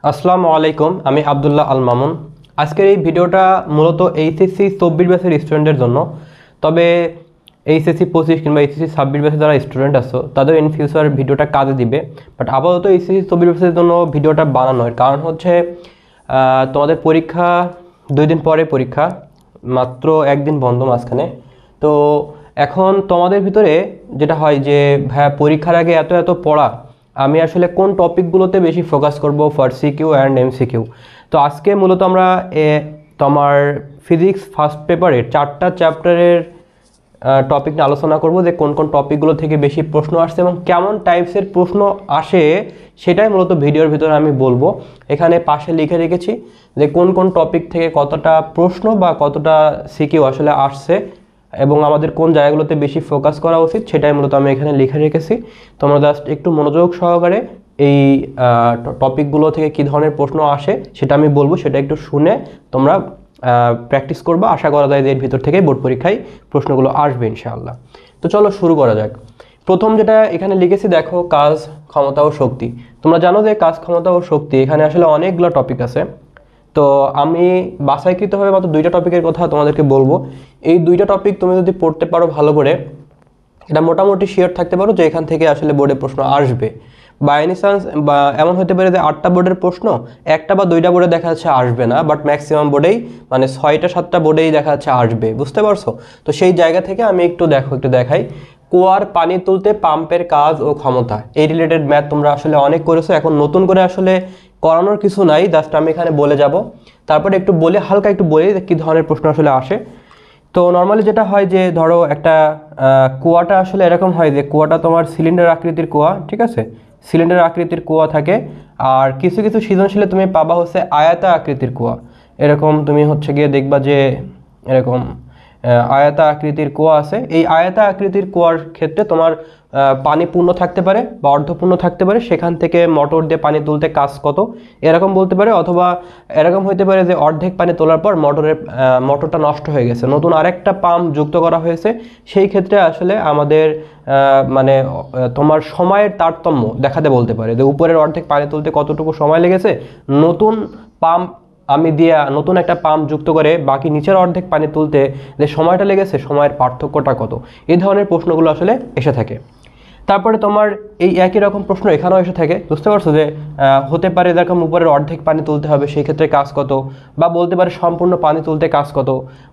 আসসালামু আলাইকুম, আমি আব্দুল্লাহ আল মামুন। আজকের এই ভিডিওটা মূলত এইচএসসি 24 ব্যাচের স্টুডেন্টদের জন্য। তবে এইচএসসি 25 কিংবা এইচএসসি 26 ব্যাচে যারা স্টুডেন্ট আছো তাদের ইন ফিউচার ভিডিওটা কাজে দিবে। বাট আপাতত এইচএসসি 24 ব্যাচের জন্য ভিডিওটা বানানোর কারণ হচ্ছে তোমাদের পরীক্ষা 2 দিন পরে, পরীক্ষা মাত্র 1 দিন বন্ধ মাঝখানে। তো এখন তোমাদের ভিতরে যেটা হয় যে ভাইয়া পরীক্ষার আগে এত এত পড়া, আমি আসলে কোন টপিকগুলোতে বেশি ফোকাস করব ফর সিকিউ অ্যান্ড এমসিকিউ। তো আজকে মূলত আমরা তোমার ফিজিক্স ফার্স্ট পেপারের 4টা চ্যাপ্টারের টপিক নিয়ে আলোচনা করব যে কোন কোন টপিকগুলো থেকে বেশি প্রশ্ন আসছে এবং কেমন টাইপসের প্রশ্ন আসে, সেটাই মূলত ভিডিওর ভিতরে আমি বলবো। এখানে পাশে লিখে রেখেছি যে কোন কোন টপিক থেকে কতটা প্রশ্ন বা কতটা সিকিউ আসলে আসছে এবং আমাদের কোন জায়গাগুলোতে বেশি ফোকাস করা উচিত, সেটাই মূলত আমি এখানে লিখে রেখেছি। তোমরা জাস্ট একটু মনোযোগ সহকারে এই টপিকগুলো থেকে কী ধরনের প্রশ্ন আসে সেটা আমি বলবো, সেটা একটু শুনে তোমরা প্র্যাকটিস করবা। আশা করা যায় যে এর ভিতর থেকে বোর্ড পরীক্ষায় প্রশ্নগুলো আসবে ইনশাআল্লাহ। তো চলো শুরু করা যাক। প্রথম যেটা এখানে লিখেছি দেখো, কাজ, ক্ষমতা ও শক্তি। তোমরা জানো যে কাজ, ক্ষমতা ও শক্তি এখানে আসলে অনেকগুলো টপিক আছে। তো আমি বাছাইকৃতভাবে মাত্র 2টা টপিকের কথা তোমাদেরকে বলবো। এই 2টা টপিক তুমি যদি পড়তে পারো ভালো করে, এটা মোটামুটি শিওর থাকতে পারো যে এখান থেকে আসলে বোর্ডে প্রশ্ন আসবে। বাই এনি চান্স বা এমন হতে পারে যে 8টা বোর্ডের প্রশ্ন 1টা বা 2টা বোর্ডে দেখা যাচ্ছে আসবে না, বাট ম্যাক্সিমাম বোর্ডেই মানে 6টা 7টা বোর্ডেই দেখা যাচ্ছে আসবে, বুঝতে পারছো? তো সেই জায়গা থেকে আমি একটু দেখাই। কুয়ার পানি তুলতে পাম্পের কাজ ও ক্ষমতা, এই রিলেটেড ম্যাথ তোমরা আসলে অনেক করেছো, এখন নতুন করে আসলে করানোর কিছু নাই, জাস্ট আমি এখানে বলে যাব। তারপরে একটু বলে হালকা একটু বলি যে কী ধরনের প্রশ্ন আসলে আসে। তো নর্মালি যেটা হয় যে ধরো একটা কুয়াটা আসলে এরকম হয় যে কুয়াটা তোমার সিলিন্ডার আকৃতির কুয়া, ঠিক আছে? সিলিন্ডার আকৃতির কুয়া থাকে। আর কিছু কিছু সৃজনশীলে তুমি পাবা হচ্ছে আয়তা আকৃতির কুয়া। এরকম তুমি হচ্ছে গিয়ে দেখবা যে এরকম আয়তা আকৃতির কুয়া আছে। এই আয়তা আকৃতির কুয়ার ক্ষেত্রে তোমার পানি পূর্ণ থাকতে পারে বা অর্ধপূর্ণ থাকতে পারে, সেখান থেকে মোটর দিয়ে পানি তুলতে কাজ কত, এরকম বলতে পারে। অথবা এরকম হতে পারে যে অর্ধেক পানি তোলার পর মোটরটা নষ্ট হয়ে গেছে, নতুন আরেকটা পাম্প যুক্ত করা হয়েছে। সেই ক্ষেত্রে আসলে আমাদের মানে তোমার সময়ের তারতম্য দেখাতে বলতে পারে যে উপরের অর্ধেক পানি তুলতে কতটুকু সময় লেগেছে, নতুন পাম্প আমি দিয়ে নতুন একটা পাম্প যুক্ত করে বাকি নিচের অর্ধেক পানি তুলতে যে সময়টা লেগেছে, সময়ের পার্থক্যটা কত, এই ধরনের প্রশ্নগুলো আসলে এসে থাকে। তারপরে তোমার এই একই রকম প্রশ্ন এখানেও এসে থাকে, বুঝতে পারছো? যে হতে পারে এরকম উপরের অর্ধেক পানি তুলতে হবে, সেই ক্ষেত্রে কাজ কত, বা বলতে পারে সম্পূর্ণ পানি তুলতে কাজ কত,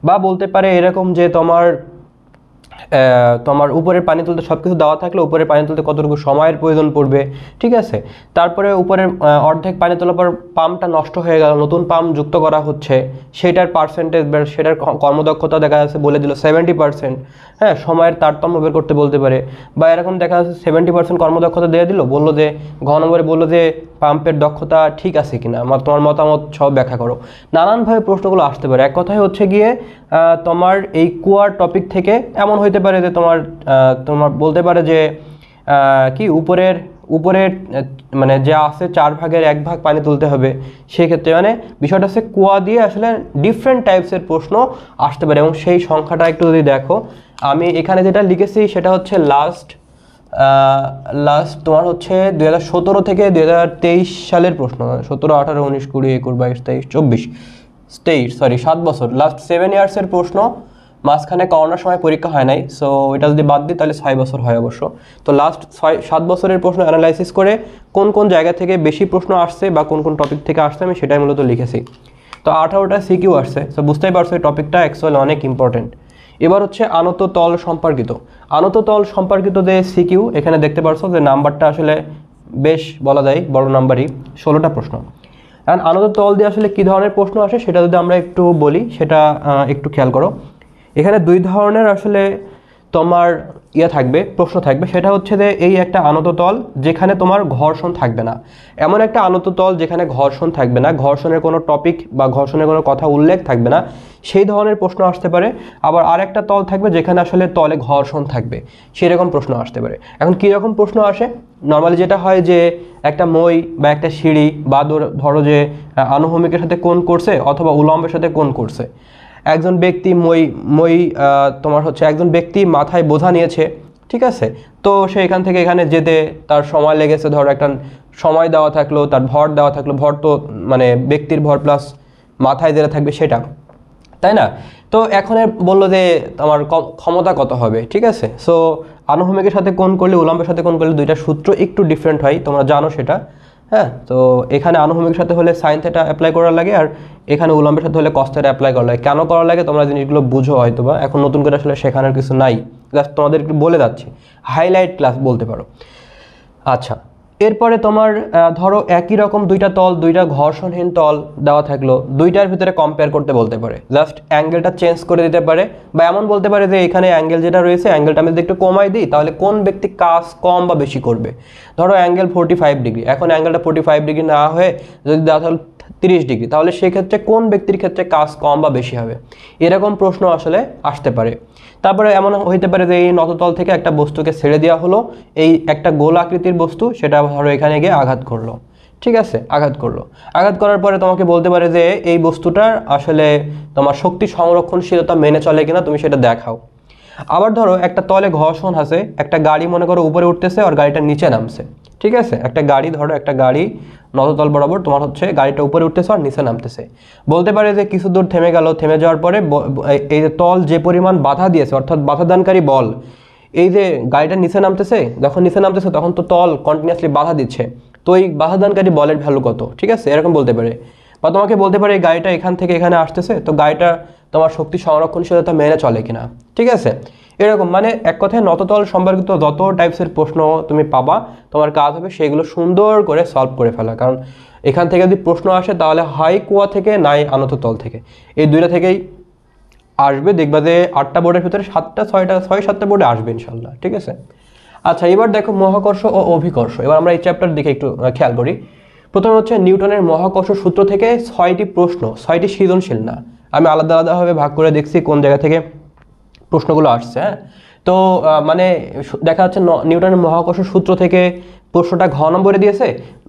বা বলতে পারে এরকম যে তোমার উপরের পানি তুলতে সব কিছু দেওয়া থাকলে উপরের পানি তুলতে কতটুকু সময়ের প্রয়োজন পড়বে, ঠিক আছে? তারপরে উপরের অর্ধেক পানি তোলার পর পাম্পটা নষ্ট হয়ে গেল, নতুন পাম্প যুক্ত করা হচ্ছে, সেটার পার্সেন্টেজ বা সেটার কর্মদক্ষতা দেখা যাচ্ছে বলে দিল 70%, হ্যাঁ, সময়ের তারতম্য বের করতে বলতে পারে। বা এরকম দেখা যাচ্ছে 70% কর্মদক্ষতা দিয়ে দিল, বললো যে ঘ নম্বরে বললো যে পাম্পের দক্ষতা ঠিক আছে কিনা, তোমার মতামত সব ব্যাখ্যা করো। নানানভাবে প্রশ্নগুলো আসতে পারে। এক কথায় হচ্ছে গিয়ে তোমার এই কুয়ার টপিক থেকে এমন হইতে পারে যে তোমার বলতে পারে যে কি উপরের মানে যা আছে 4 ভাগের 1 ভাগ পানি তুলতে হবে। সেক্ষেত্রে মানে বিষয়টা হচ্ছে কুয়া দিয়ে আসলে ডিফারেন্ট টাইপসের প্রশ্ন আসতে পারে। এবং সেই সংখ্যাটা একটু যদি দেখো, আমি এখানে যেটা লিখেছি সেটা হচ্ছে লাস্ট তোমার হচ্ছে 2017 থেকে 2023 সালের প্রশ্ন, 17, 18, 19, 20, 21, 22, 23, 24, 23, সরি 7 বছর, লাস্ট 7 ইয়ার্সের প্রশ্ন। মাঝখানে করোনার সময় পরীক্ষা হয় নাই, সো এটা যদি বাদ দিই তাহলে 6 বছর হয় অবশ্য। তো লাস্ট 7 বছরের প্রশ্ন অ্যানালাইসিস করে কোন কোন জায়গা থেকে বেশি প্রশ্ন আসছে বা কোন কোন টপিক থেকে আসছে আমি সেটাই মূলত লিখেছি। তো 18টা সিকিউ আসছে, সো বুঝতেই পারছো এই টপিকটা অ্যাকচুয়ালি অনেক ইম্পর্টেন্ট। এবার হচ্ছে আনত তল সম্পর্কিত যে সিকিউ, এখানে দেখতে পারছো যে নাম্বারটা আসলে বেশ বলা যায় বড় নাম্বারই, 16টা প্রশ্ন। এখন আনত তল দিয়ে আসলে কী ধরনের প্রশ্ন আসে সেটা যদি আমরা একটু বলি, সেটা একটু খেয়াল করো। এখানে 2 ধরনের আসলে তোমার প্রশ্ন থাকবে। সেটা হচ্ছে যে এই একটা আনত তল যেখানে তোমার ঘর্ষণ থাকবে না, এমন একটা আনত তল যেখানে ঘর্ষণ থাকবে না, ঘর্ষণের কোনো টপিক বা ঘর্ষণের কোনো কথা উল্লেখ থাকবে না, সেই ধরনের প্রশ্ন আসতে পারে। আবার আরেকটা তল থাকবে যেখানে আসলে তলে ঘর্ষণ থাকবে, সেরকম প্রশ্ন আসতে পারে। এখন কীরকম প্রশ্ন আসে? নর্মালি যেটা হয় যে একটা মই বা একটা সিঁড়ি বা ধরো যে আনুভূমিকের সাথে কোণ করছে অথবা উলম্বের সাথে কোণ করছে, একজন ব্যক্তি একজন ব্যক্তি মাথায় বোঝা নিয়েছে, ঠিক আছে। তো সে এখান থেকে এখানে যেতে তার সময় লেগেছে, ধরো একটা সময় দেওয়া থাকলো, তার ভর দেওয়া থাকলো, ভর তো মানে ব্যক্তির ভর প্লাস মাথায় যেটা থাকবে সেটা, তাই না? তো এখন বললো যে আমার ক্ষমতা কত হবে, ঠিক আছে। সো আনুভূমিকের সাথে কোণ করলে, উলম্বের সাথে কোণ করলে দুইটা সূত্র একটু ডিফারেন্ট হয়, তোমরা জানো সেটা। হ্যাঁ, তো এখানে আনুভূমিকের সাথে হলে সাইন থেটা অ্যাপ্লাই করার লাগে, আর এখানে উলম্বের সাথে হলে কস থেটা অ্যাপ্লাই করা লাগে। কেন করা লাগে তোমরা জিনিসগুলো বুঝো হয়তো বা, এখন নতুন করে আসলে শেখানোর কিছু নাই, জাস্ট তোমাদের একটু বলে যাচ্ছি, হাইলাইট ক্লাস বলতে পারো। আচ্ছা, এরপরে তোমার ধরো একই রকম দুইটা তল, দুইটা ঘর্ষণহীন তল দেওয়া থাকলো, দুইটার ভিতরে কম্পেয়ার করতে বলতে পারে, জাস্ট অ্যাঙ্গেলটা চেঞ্জ করে দিতে পারে, বা এমন বলতে পারে যে এখানে অ্যাঙ্গেল যেটা রয়েছে অ্যাঙ্গেলটা আমি যদি একটু কমাই দিই তাহলে কোন ব্যক্তি কাজ কম বা বেশি করবে। ধরো অ্যাঙ্গেল 45 ডিগ্রি, এখন অ্যাঙ্গেলটা 45 ডিগ্রি না হয়ে যদি দেওয়া তাহলে 30 ডিগ্রি, তাহলে সেক্ষেত্রে কোন ব্যক্তির ক্ষেত্রে কাজ কম বা বেশি হবে, এরকম প্রশ্ন আসলে আসতে পারে। তারপরে এমন হইতে পারে যে এই নততল থেকে একটা বস্তুকে ছেড়ে দেওয়া হলো, এই একটা গোল আকৃতির বস্তু, সেটা ধরো এখানে গিয়ে আঘাত করলো, ঠিক আছে, আঘাত করলো। আঘাত করার পরে তোমাকে বলতে পারে যে এই বস্তুটার আসলে তোমার শক্তি সংরক্ষণশীলতা মেনে চলে কিনা তুমি সেটা দেখাও। আবার ধরো একটা তলে ঘর্ষণ আছে, একটা গাড়ি মনে করো উপরে উঠতেছে আর গাড়িটা নিচে নামছে, ঠিক আছে, একটা গাড়ি, ধরো একটা গাড়ি নততল বরাবর তোমার হচ্ছে গাড়িটা উপরে উঠতেছে আর নিচে নামতেছে। বলতে পারে যে কিছু দূর থেমে গেল, থেমে যাওয়ার পরে এই যে তল যে পরিমাণ বাধা দিয়েছে, অর্থাৎ বাধাদানকারী বল, এই যে গাড়িটা নিচে নামতেছে, যখন নিচে নামতেছে তখন তো তল কন্টিনিউয়াসলি বাধা দিচ্ছে, তো এই বাধাদানকারী বলের ভ্যালু কত, ঠিক আছে, এরকম বলতে পারে। বা তোমাকে বলতে পারে এই গাড়িটা এখান থেকে এখানে আসতেছে, তো গাড়িটা তোমার শক্তি সংরক্ষণশীলতা মেনে চলে কিনা, ঠিক আছে, এরকম। মানে এক কথায় নততল সম্পর্কিত যত টাইপসের প্রশ্ন তুমি পাবা, তোমার কাজ হবে সেগুলো সুন্দর করে সলভ করে ফেলা। কারণ এখান থেকে যদি প্রশ্ন আসে তাহলে হয় কুয়া থেকে, নাই আনততল থেকে, এই দুইটা থেকেই আসবে। দেখবা যে 8টা বোর্ডের ভিতরে 6-7টা বোর্ডে আসবে ইনশাল্লাহ, ঠিক আছে। আচ্ছা, এবার দেখো মহাকর্ষ ও অভিকর্ষ। এবার আমরা এই চ্যাপ্টার দিকে একটু খেয়াল করি। প্রথমে হচ্ছে নিউটনের মহাকর্ষ সূত্র থেকে 6টি প্রশ্ন, 6টি সৃজনশীল না, আমি আলাদা আলাদাভাবে ভাগ করে দেখছি কোন জায়গা থেকে প্রশ্নগুলো আসছে। হ্যাঁ, তো মানে দেখা যাচ্ছে নিউটনের মহাকর্ষ সূত্র থেকে প্রশ্নটা ঘ নম্বরে দিয়েছে,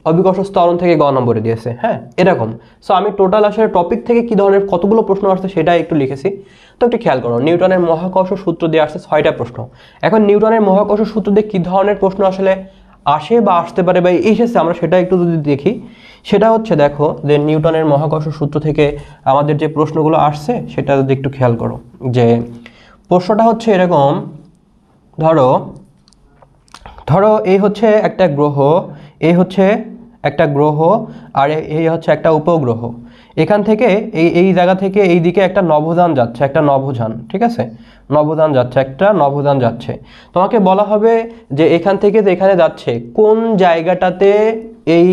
অভিকর্ষ ত্বরণ থেকে গ নম্বরে দিয়েছে। হ্যাঁ, এরকম। সো আমি টোটাল আসলে টপিক থেকে কি ধরনের কতগুলো প্রশ্ন আসছে সেটা একটু লিখেছি। তো একটু খেয়াল করো, নিউটনের মহাকর্ষ সূত্র দিয়ে আসছে 6টা প্রশ্ন। এখন নিউটনের মহাকর্ষ সূত্র দিয়ে কী ধরনের প্রশ্ন আসলে আসে বা আসতে পারে বা এসেছে, আমরা সেটা একটু যদি দেখি, সেটা হচ্ছে দেখো যে নিউটনের মহাকর্ষ সূত্র থেকে আমাদের যে প্রশ্নগুলো আসছে সেটা যদি একটু খেয়াল করো, যে প্রশ্নটা হচ্ছে এরকম, ধরো এই হচ্ছে একটা গ্রহ, এই হচ্ছে একটা গ্রহ, আর এই হচ্ছে একটা উপগ্রহ। এখান থেকে এই জায়গা থেকে এই দিকে একটা নভোযান যাচ্ছে, একটা নভোযান, ঠিক আছে, নভোযান যাচ্ছে, একটা নভোযান যাচ্ছে। তোমাকে বলা হবে যে এখান থেকে যে এখানে যাচ্ছে কোন জায়গাটাতে এই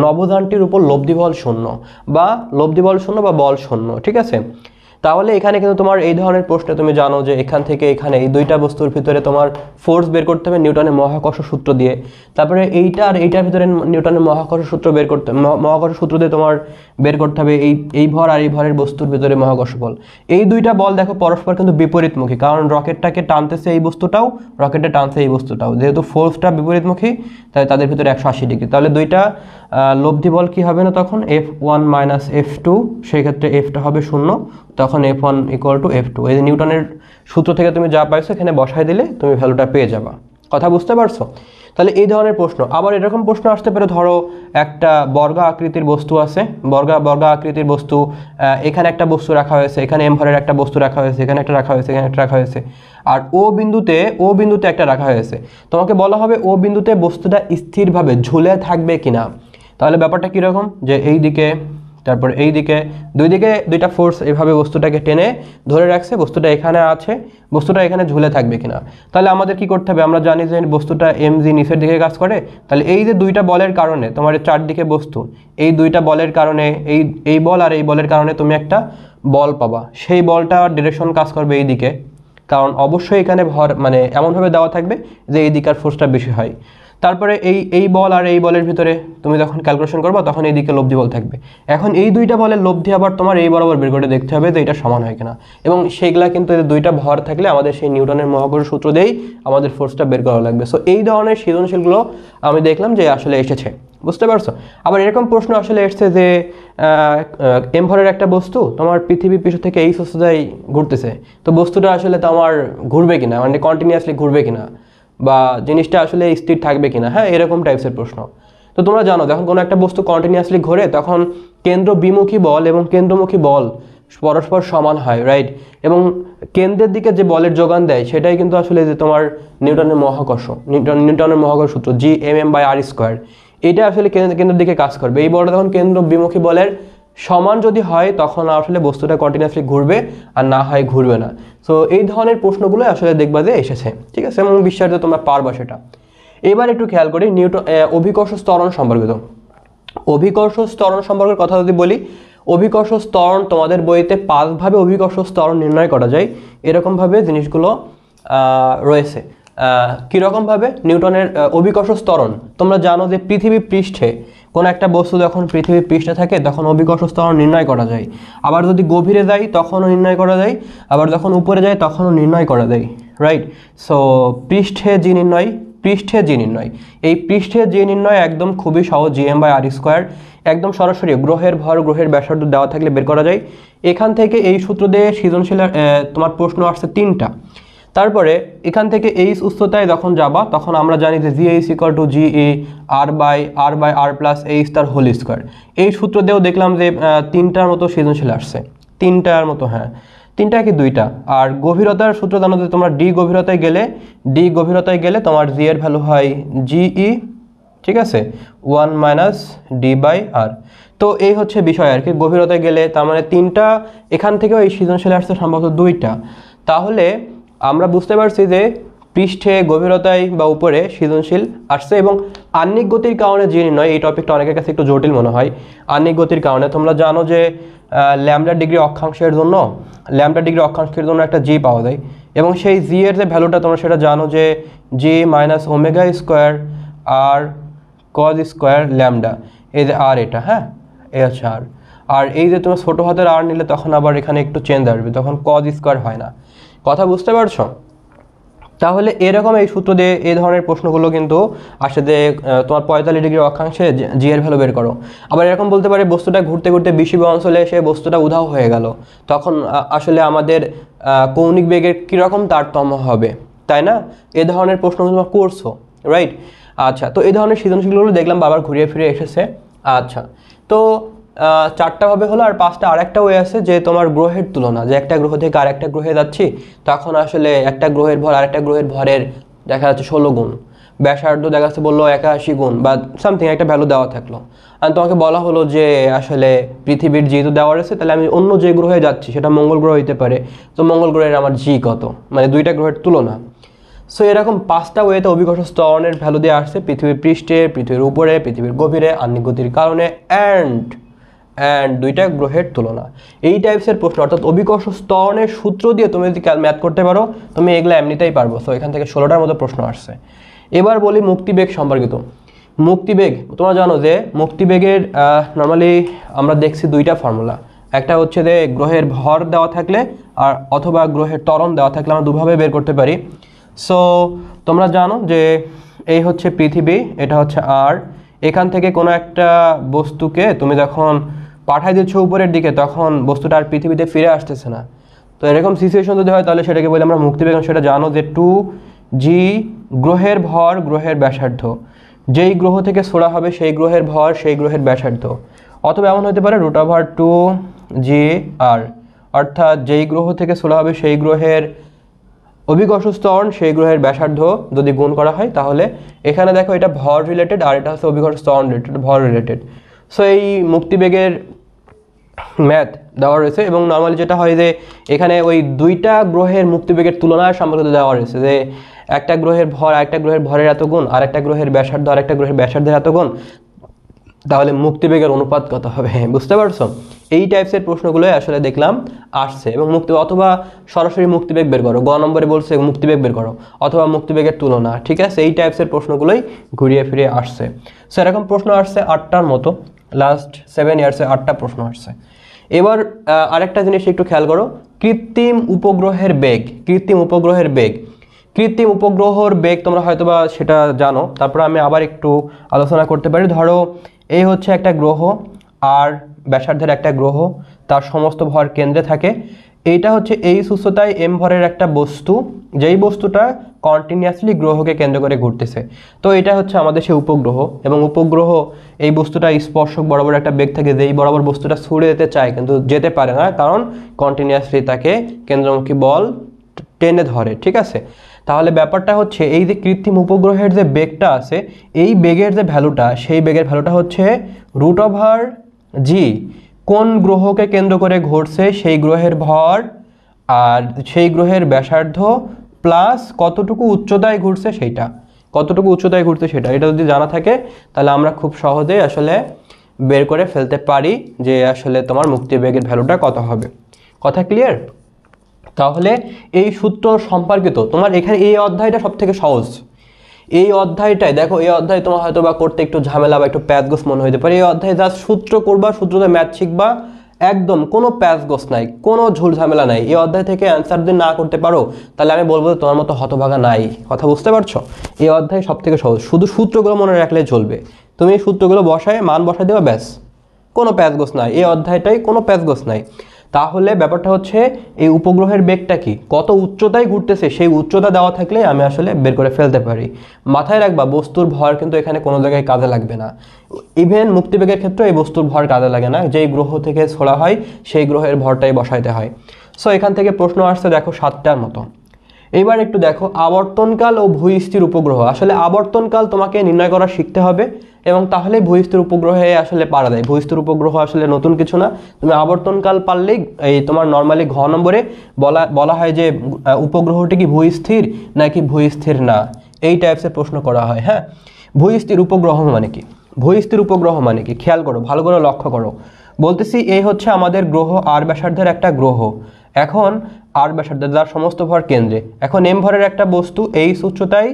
নভোযানটির উপর লব্ধিবল শূন্য বা বল শূন্য, ঠিক আছে। তাহলে এখানে কিন্তু তোমার এই ধরনের প্রশ্নে তুমি জানো যে এখান থেকে এখানে এই দুইটা বস্তুর ভিতরে তোমার ফোর্স বের করতে হবে নিউটনের মহাকর্ষ সূত্র দিয়ে। তারপরে এইটা আর এইটার ভিতরে নিউটনের মহাকর্ষ সূত্র বের করতে, মহাকর্ষ সূত্র দিয়ে তোমার বের করতে হবে এই ভর আর এই ভরের বস্তুর ভিতরে মহাকর্ষ বল। এই দুইটা বল দেখো পরস্পর কিন্তু বিপরীতমুখী, কারণ রকেটটাকে টানতেছে এই বস্তুটাও, রকেটে টানছে এই বস্তুটাও, যেহেতু ফোর্সটা বিপরীতমুখী তাই তাদের ভিতরে 180 ডিগ্রি। তাহলে দুইটা লব্ধি বল কি হবে না তখন, F1 - F2, সেই ক্ষেত্রে Fটা হবে 0, তখন F1 = F2। এই যে নিউটনের সূত্র থেকে তুমি যা পাইছো এখানে বসাই দিলে তুমি ভ্যালুটা পেয়ে যাবা। কথা বুঝতে পারছো? তাহলে এই ধরনের প্রশ্ন। আবার এরকম প্রশ্ন আসতে পারে, ধরো একটা বর্গা আকৃতির বস্তু আছে, বর্গা আকৃতির বস্তু, এখানে একটা বস্তু রাখা হয়েছে, এখানে এম ভরের একটা বস্তু রাখা হয়েছে, এখানে একটা রাখা হয়েছে, এখানে একটা রাখা হয়েছে, আর ও বিন্দুতে একটা রাখা হয়েছে। তোমাকে বলা হবে ও বিন্দুতে বস্তুটা স্থিরভাবে ঝুলে থাকবে কিনা। তাহলে ব্যাপারটা কীরকম, যে এই দিকে তারপর এই দিকে দুইটা ফোর্স এইভাবে বস্তুটাকে টেনে ধরে রাখছে, বস্তুটা এখানে আছে, বস্তুটা এখানে ঝুলে থাকবে কিনা। তাহলে আমাদের কি করতে হবে, আমরা জানি যে বস্তুটা mg নিচের দিকে কাজ করে, তাহলে এই যে দুইটা বলের কারণে তোমার চারদিকে বস্তু, এই দুইটা বলের কারণে এই বল আর এই বলের কারণে তুমি একটা বল পাবা, সেই বলটা ডিরেকশন কাজ করবে এই দিকে, কারণ অবশ্যই এখানে ভর মানে এমনভাবে দেওয়া থাকবে যে এই দিকের ফোর্সটা বেশি হয়। তারপরে এই বল আর এই বলের ভিতরে তুমি যখন ক্যালকুলেশন করবা তখন এই দিকে লব্ধি বল থাকবে। এখন এই দুইটা বলের লব্ধি আবার তোমার এই বরাবর বের করে দেখতে হবে যে এটা সমান হয় কিনা, এবং সেইগুলা কিন্তু এই দুইটা ভর থাকলে আমাদের সেই নিউটনের মহাকর্ষ সূত্র দিয়েই আমাদের ফোর্সটা বের করা লাগবে। সো এই ধরনের সৃজনশীলগুলো আমি দেখলাম যে আসলে এসেছে, বুঝতে পারছো? আবার এরকম প্রশ্ন আসলে এসছে যে এম ভরের একটা বস্তু তোমার পৃথিবীর পিছু থেকে এই সোসাই ঘুরতেছে, তো বস্তুটা আসলে তো আমার ঘুরবে কিনা, মানে কন্টিনিউয়াসলি ঘুরবে কিনা। বা জিনিসটা আসলে স্থির থাকবে কিনা, হ্যাঁ এরকম টাইপসের প্রশ্ন। তো তোমরা জানো যখন কোনো একটা বস্তু কন্টিনিউয়াসলি ঘোরে তখন কেন্দ্র বিমুখী বল এবং কেন্দ্রমুখী বল পরস্পর সমান হয়, রাইট? এবং কেন্দ্রের দিকে যে বলের যোগান দেয় সেটাই কিন্তু আসলে যে তোমার নিউটনের মহাকর্ষ, নিউটনের মহাকর্ষ সূত্র G/m/r², এটা আসলে কেন্দ্রের দিকে কাজ করবে। এই বলটা যখন কেন্দ্র বিমুখী বলের সমান যদি হয় তখন আসলে বস্তুটা কন্টিনিউয়াসলি ঘুরবে, আর না হয় ঘুরবে না। সো এই ধরনের প্রশ্নগুলো আসলে দেখবা যে এসেছে, ঠিক আছে? এবং বিশ্বাস তোমরা পারবা সেটা। এবার একটু খেয়াল করি অভিকর্ষ ত্বরণ সম্পর্কিত। অভিকর্ষ ত্বরণ সম্পর্কের কথা যদি বলি, অভিকর্ষ ত্বরণ তোমাদের বইতে 5 ভাবে অভিকর্ষ ত্বরণ নির্ণয় করা যায়, এরকমভাবে জিনিসগুলো রয়েছে। কীরকমভাবে নিউটনের অভিকর্ষ ত্বরণ? তোমরা জানো যে পৃথিবী পৃষ্ঠে কোনো একটা বস্তু যখন পৃথিবী পৃষ্ঠে থাকে তখন অভিকর্ষ ত্বরণ নির্ণয় করা যায়, আবার যদি গভীরে যায় তখনও নির্ণয় করা যায়, আবার যখন উপরে যায় তখনও নির্ণয় করা যায়, রাইট? সো পৃষ্ঠে জি নির্ণয়, এই পৃষ্ঠে জি নির্ণয় একদম খুবই সহজ, G/m/r², একদম সরাসরি গ্রহের ভর গ্রহের ব্যাসার্ধ দেওয়া থাকলে বের করা যায়। এখান থেকে এই সূত্র দিয়ে সৃজনশীল তোমার প্রশ্ন আসছে 3টা। তারপরে এখান থেকে এই উচ্চতায় যখন যাবা তখন আমরা জানি যে G/h = G/r/r+a² এই সূত্র দিয়েও দেখলাম যে 3টার মতো সৃজনশীল আসছে, 3টার মতো, হ্যাঁ 3টা কি 2টা। আর গভীরতার সূত্র জানো যে তোমরা ডি গভীরতায় গেলে তোমার জি এর ভ্যালু হয় GE, ঠিক আছে, 1 - d/r। তো এই হচ্ছে বিষয় আর কি, গভীরতায় গেলে তার মানে 3টা, এখান থেকেও এই সৃজনশীল আসছে সম্ভবত 2টা। তাহলে আমরা বুঝতে পারছি যে পৃষ্ঠে, গভীরতায় বা উপরে সৃজনশীল আসছে। এবং আহ্নিক গতির কারণে জি নির্ণয়, এই টপিকটা অনেকের কাছে একটু জটিল মনে হয়। আহ্নিক গতির কারণে তোমরা জানো যে ল্যামডা ডিগ্রি অক্ষাংশের জন্য একটা জি পাওয়া যায়, এবং সেই জি এর যে ভ্যালুটা তোমরা সেটা জানো যে G-ω² আর cos² ল্যামডা, এই যে আর, এটা হ্যাঁ এই হচ্ছে আর। আর এই যে তোমার ছোটো হাতের আর নিলে তখন আবার এখানে একটু চেঞ্জ আসবে, তখন cos² হয় না। কথা বুঝতে পারছো? তাহলে এরকম এই সূত্র দিয়ে এই ধরনের প্রশ্নগুলো কিন্তু আসে যে তোমার 45 ডিগ্রি অক্ষাংশে জি এর ভ্যালু বের করো। আবার এরকম বলতে পারে বস্তুটা ঘুরতে ঘুরতে বিষুবীয় অঞ্চলে এসে বস্তুটা উধাও হয়ে গেল, তখন আসলে আমাদের কৌণিক বেগের কীরকম তারতম্য হবে, তাই না? এ ধরনের প্রশ্ন তোমরা করছো, রাইট? আচ্ছা, তো এই ধরনের সৃজনশীলগুলো দেখলাম বাবার ঘুরিয়ে ফিরে এসেছে। আচ্ছা, তো 4টা ভাবে হলো, আর 5টা আরেকটা ওয়ে আছে যে তোমার গ্রহের তুলনা, যে একটা গ্রহ থেকে আরেকটা গ্রহে যাচ্ছি তখন আসলে একটা গ্রহের ভর আরেকটা গ্রহের ভরের দেখা যাচ্ছে 16 গুণ, ব্যাসার্ধ দেখা যাচ্ছে বললো 81 গুণ বা সামথিং একটা ভ্যালু দেওয়া থাকলো, আর তোমাকে বলা হলো যে আসলে পৃথিবীর যেহেতু দেওয়া রয়েছে তাহলে আমি অন্য যে গ্রহে যাচ্ছি সেটা মঙ্গল গ্রহ হইতে পারে, তো মঙ্গল গ্রহের আমার জি কত, মানে 2টা গ্রহের তুলনা। সো এরকম 5টা ওয়েতে অভিকর্ষ ত্বরণের ভ্যালু দিয়ে আসছে, পৃথিবীর পৃষ্ঠে, পৃথিবীর উপরে, পৃথিবীর গভীরে, আহ্নিক গতির কারণে, অ্যান্ড 2টা গ্রহের তুলনা। এই টাইপসের প্রশ্ন, অর্থাৎ অভিকর্ষ ত্বরণের সূত্র দিয়ে তুমি যদি ম্যাথ করতে পারো তুমি এগুলো এমনিতেই পারবো। সো এখান থেকে 16টার মতো প্রশ্ন আসছে। এবার বলি মুক্তিবেগ সম্পর্কিত। মুক্তিবেগ তোমরা জানো যে মুক্তিবেগের নর্মালি আমরা দেখছি 2টা ফর্মুলা, একটা হচ্ছে যে গ্রহের ভর দেওয়া থাকলে আর অথবা গ্রহের ত্বরণ দেওয়া থাকলে আমরা দুভাবে বের করতে পারি। সো তোমরা জানো যে এই হচ্ছে পৃথিবী, এটা হচ্ছে আর, এখান থেকে কোনো একটা বস্তুকে তুমি যখন পাঠাই দিচ্ছ উপরের দিকে তখন বস্তুটা আর পৃথিবীতে ফিরে আসতেছে না। তো এরকম সিচুয়েশন যদি হয় তাহলে সেটাকে বলি আমরা মুক্তিবেগ। সেটা জানো যে 2g গ্রহের ভর গ্রহের ব্যাসার্ধ, যেই গ্রহ থেকে ছোড়া হবে সেই গ্রহের ভর সেই গ্রহের ব্যাসার্ধ, অথবা এমন হতে পারে √2gr, অর্থাৎ যেই গ্রহ থেকে ছোড়া হবে সেই গ্রহের অভিকর্ষ ত্বরণ সেই গ্রহের ব্যাসার্ধ যদি গুণ করা হয় তাহলে এখানে দেখো এটা ভর রিলেটেড আর এটা হচ্ছে অভিকর্ষ ত্বরণ রিলেটেড, ভর রিলেটেড। সো এই মুক্তিবেগের ম্যাথ দেওয়া রয়েছে, এবং নর্মালি যেটা হয় যে এখানে ওই 2টা গ্রহের মুক্তিবেগের তুলনা সম্পর্কিত দেওয়া রয়েছে যে একটা গ্রহের ভর আরেকটা গ্রহের ভরের এত গুণ, আর একটা গ্রহের ব্যাসার্ধ আরেকটা গ্রহের ব্যাসার্ধের এত গুণ, তাহলে মুক্তিবেগের অনুপাত কত হবে, বুঝতে পারছো? এই টাইপসের প্রশ্নগুলোই আসলে দেখলাম আসছে। এবং অথবা সরাসরি মুক্তিবেগ বের করো, গ নম্বরে বলছে মুক্তিবেগ বের করো, অথবা মুক্তিবেগের তুলনা, ঠিক আছে? এই টাইপসের প্রশ্নগুলোই ঘুরিয়ে ফিরে আসছে। সো এরকম প্রশ্ন আসছে 8টার মতো, লাস্ট 7 ইয়ার্সে 8টা প্রশ্ন আসছে। এবার আরেকটা জিনিস একটু খেয়াল করো, কৃত্রিম উপগ্রহের বেগ তোমরা হয়তোবা সেটা জানো, তারপর আমি আবার একটু আলোচনা করতে পারি। ধরো এই হচ্ছে একটা গ্রহ আর ব্যাসার্ধের একটা গ্রহ, তার সমস্ত ভর কেন্দ্রে থাকে। এইটা হচ্ছে এই উচ্চতায় m ভরের একটা বস্তু, যেই বস্তুটা কন্টিনিউয়াসলি গ্রহকে কেন্দ্র করে ঘুরতেছে। তো এটা হচ্ছে আমাদের সেই উপগ্রহ, এবং উপগ্রহ এই বস্তুটা স্পর্শক বরাবর একটা বেগ থাকে, যেই বরাবর বস্তুটা ছুড়ে যেতে চায় কিন্তু যেতে পারে না, কারণ কন্টিনিউয়াসলি তাকে কেন্দ্রমুখী বল টেনে ধরে। ঠিক আছে, তাহলে ব্যাপারটা হচ্ছে এই যে কৃত্রিম উপগ্রহের যে বেগটা আছে, এই বেগের যে ভ্যালুটা, সেই বেগের ভ্যালুটা হচ্ছে √g। কোন গ্রহকে কেন্দ্র করে ঘুরছে সেই গ্রহের ভর আর সেই গ্রহের ব্যাসার্ধ প্লাস কতটুকু উচ্চতায় ঘুরছে সেইটা, কতটুকু উচ্চতায় ঘুরছে সেটা, এটা যদি জানা থাকে তাহলে আমরা খুব সহজেই আসলে বের করে ফেলতে পারি যে আসলে তোমার মুক্তিবেগের ভ্যালুটা কত হবে। কথা ক্লিয়ার? তাহলে এই সূত্র সম্পর্কিত তোমার এখানে এই অধ্যায়টা সব থেকে সহজ। এই অধ্যায়টাই দেখো, এই অধ্যায় তোমার হয়তো বা করতে একটু ঝামেলা বা একটু প্যাচগোস মনে হতে পারে। এই অধ্যায়ে জাস্ট সূত্র করবা, সূত্রতে ম্যাথ শিখবা, একদম কোনো প্যাচগোস নাই, কোনো ঝুল ঝামেলা নাই। এই অধ্যায় থেকে অ্যান্সার যদি না করতে পারো তাহলে আমি বলবো তোমার মতো হতভাগা নাই। কথা বুঝতে পারছো? এই অধ্যায় সব থেকে সহজ, শুধু সূত্রগুলো মনে রাখলে চলবে। তুমি সূত্রগুলো বসায় মান বসায় দেবা, ব্যাস, কোনো প্যাচগোস নাই। এই অধ্যায়টাই কোনো প্যাচগোস নাই। তাহলে ব্যাপারটা হচ্ছে এই উপগ্রহের বেগটা কি, কত উচ্চতায় ঘুরতেছে, সেই উচ্চতা দেওয়া থাকলে আমি আসলে বের করে ফেলতে পারি। মাথায় রাখবা বস্তুর ভর কিন্তু এখানে কোনো জায়গায় কাজে লাগবে না। ইভেন মুক্তিবেগের ক্ষেত্রে এই বস্তুর ভর কাজে লাগে না, যেই গ্রহ থেকে ছোড়া হয় সেই গ্রহের ভরটাই বসাইতে হয়। সো এখান থেকে প্রশ্ন আসছে দেখো 7টার মতো। এবার একটু দেখো আবর্তনকাল ও ভূস্থির উপগ্রহ। আসলে আবর্তনকাল তোমাকে নির্ণয় করা শিখতে হবে, এবং তাহলে ভূস্থির উপগ্রহে আসলে পারা যায়। ভূস্থির উপগ্রহ আসলে নতুন কিছু না, তুমি আবর্তনকাল পারলেই এই তোমার নর্মালি ঘ নম্বরে বলা হয় যে উপগ্রহটি কি ভূস্থির নাকি ভূস্থির না, এই টাইপসের প্রশ্ন করা হয়। হ্যাঁ, ভূস্থির উপগ্রহ মানে কি, ভূস্থির উপগ্রহ মানে কি খেয়াল করো, ভালো করে লক্ষ্য করো। বলতেছি এই হচ্ছে আমাদের গ্রহ আর ব্যাসার্ধের একটা গ্রহ। এখন আর ব্যাসার্ধ যার সমস্ত ভর কেন্দ্রে, এখন এম ভরের একটা বস্তু এই উচ্চতায়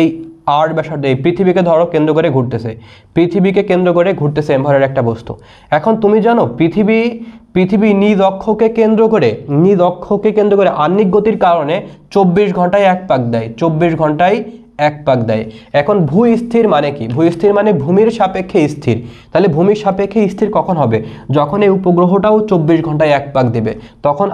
এই আর ব্যাসার্ধ এই পৃথিবীকে ধরো কেন্দ্র করে ঘুরতেছে, পৃথিবীকে কেন্দ্র করে ঘুরতেছে এম ভরের একটা বস্তু। এখন তুমি জানো পৃথিবী নিজ অক্ষকে কেন্দ্র করে আহ্নিক গতির কারণে 24 ঘন্টায় এক পাক দেয়, 24 ঘন্টায় এক পাক দেয়। এখন ভূস্থির মানে কি, ভূস্থির মানে ভূমির সাপেক্ষে স্থির। তাহলে ভূমির সাপেক্ষে স্থির কখন হবে, যখন এই উপগ্রহটাও 24 ঘন্টায় এক পাক দেবে, তখন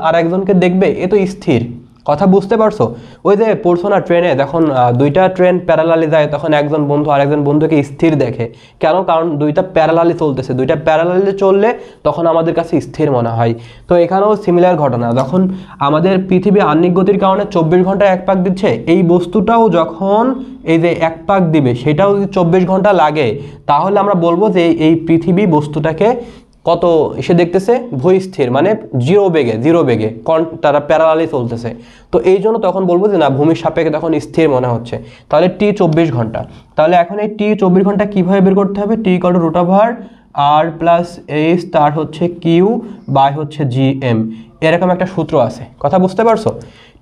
আরেকজনকে দেখবে এ তো স্থির। কথা বুঝতে পারছো? ওই যে পড়ছো না ট্রেনে, যখন দুইটা ট্রেন প্যারালালি যায় তখন একজন বন্ধু আরেকজন বন্ধুকে স্থির দেখে, কেন? কারণ দুইটা প্যারালালি চলতেছে, দুইটা প্যারালালি চললে তখন আমাদের কাছে স্থির মনে হয়। তো এখানেও সিমিলার ঘটনা, যখন আমাদের পৃথিবী আহ্নিক গতির কারণে 24 ঘন্টায় এক পাক দিচ্ছে, এই বস্তুটাও যখন এই যে এক পাক দিবে সেটাও যদি 24 ঘন্টা লাগে, তাহলে আমরা বলবো যে এই পৃথিবী বস্তুটাকে কত এসে দেখতেছে, ভূস্থির মানে জিরো বেগে তারা প্যারালালি চলতেছে। তো এই জন্য তখন বলবো যে না, ভূমির সাপেক্ষে তখন স্থির মনে হচ্ছে। তাহলে টি 24 ঘন্টা। তাহলে এখন এই টি 24 ঘন্টা কিভাবে বের করতে হবে? টি = √r + h তার হচ্ছে কিউ বাই হচ্ছে gm, এরকম একটা সূত্র আছে। কথা বুঝতে পারছো?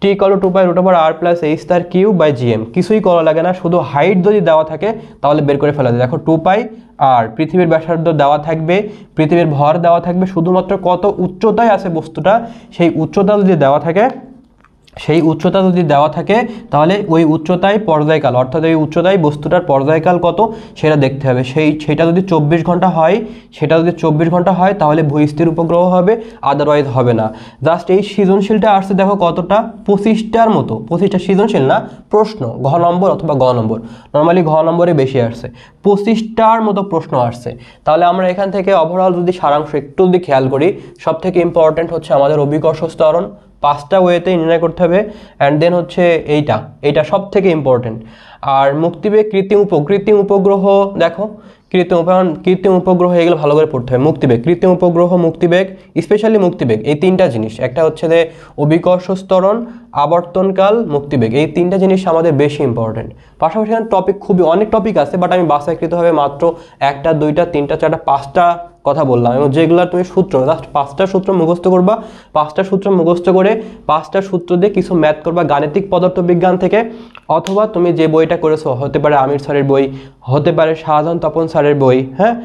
টি = 2π√r + h তার কিউ বাই gm, কিছুই করা লাগে না, শুধু হাইট যদি দেওয়া থাকে তাহলে বের করে ফেলা যায়। দেখো 2π আর পৃথিবীর ব্যাসার্ধ দেওয়া থাকবে, পৃথিবীর ভর দেওয়া থাকবে, শুধুমাত্র কত উচ্চতায় আছে বস্তুটা সেই উচ্চতা যদি দেওয়া থাকে তাহলে ওই উচ্চতায় পর্যায়কাল, অর্থাৎ এই উচ্চতায় বস্তুটার পর্যায়কাল কত সেটা দেখতে হবে। সেটা যদি 24 ঘন্টা হয় তাহলে ভূস্থির উপগ্রহ হবে, আদারওয়াইজ হবে না। জাস্ট এই সৃজনশীলটা আসছে দেখো কতটা, 25টার মতো, 25টা সৃজনশীল না, প্রশ্ন ঘ নম্বর অথবা গ নম্বর, নর্মালি ঘ নম্বরে বেশি আসছে, 25টার মতো প্রশ্ন আসছে। তাহলে আমরা এখান থেকে ওভারঅল যদি সারাংশ একটু যদি খেয়াল করি, সব থেকে ইম্পর্টেন্ট হচ্ছে আমাদের অভিকর্ষ ত্বরণ, 5টা ওয়েতে নির্ণয় করতে হবে। অ্যান্ড দেন হচ্ছে এইটা সব থেকে ইম্পর্টেন্ট। আর মুক্তিবেগ, কৃত্রিম উপগ্রহ, দেখো কৃত্রিম উপগ্রহ এগুলো ভালো করে পড়তে হবে। মুক্তিবেগ, কৃত্রিম উপগ্রহ, মুক্তিবেগ, স্পেশালি মুক্তিবেগ, এই 3টা জিনিস, একটা হচ্ছে যে অভিকর্ষ ত্বরণ, আবর্তনকাল, মুক্তিবেগ, এই 3টা জিনিস আমাদের বেশি ইম্পর্টেন্ট। পাশাপাশি টপিক অনেক টপিক আছে, বাট আমি বাছাইকৃতভাবে মাত্র 1টা 2টা 3টা 4টা 5টা কথা বললাম, এবং যেগুলো তুমি সূত্র জাস্ট 5টা সূত্র মুখস্থ করবা, 5টা সূত্র মুখস্থ করে 5টা সূত্র দিয়ে কিছু ম্যাথ করবা গাণিতিক পদার্থবিজ্ঞান থেকে, অথবা তুমি যে বইটা করেছো, হতে পারে আমির স্যারের বই, হতে পারে শাহজাহান তপন স্যারের বই, হ্যাঁ,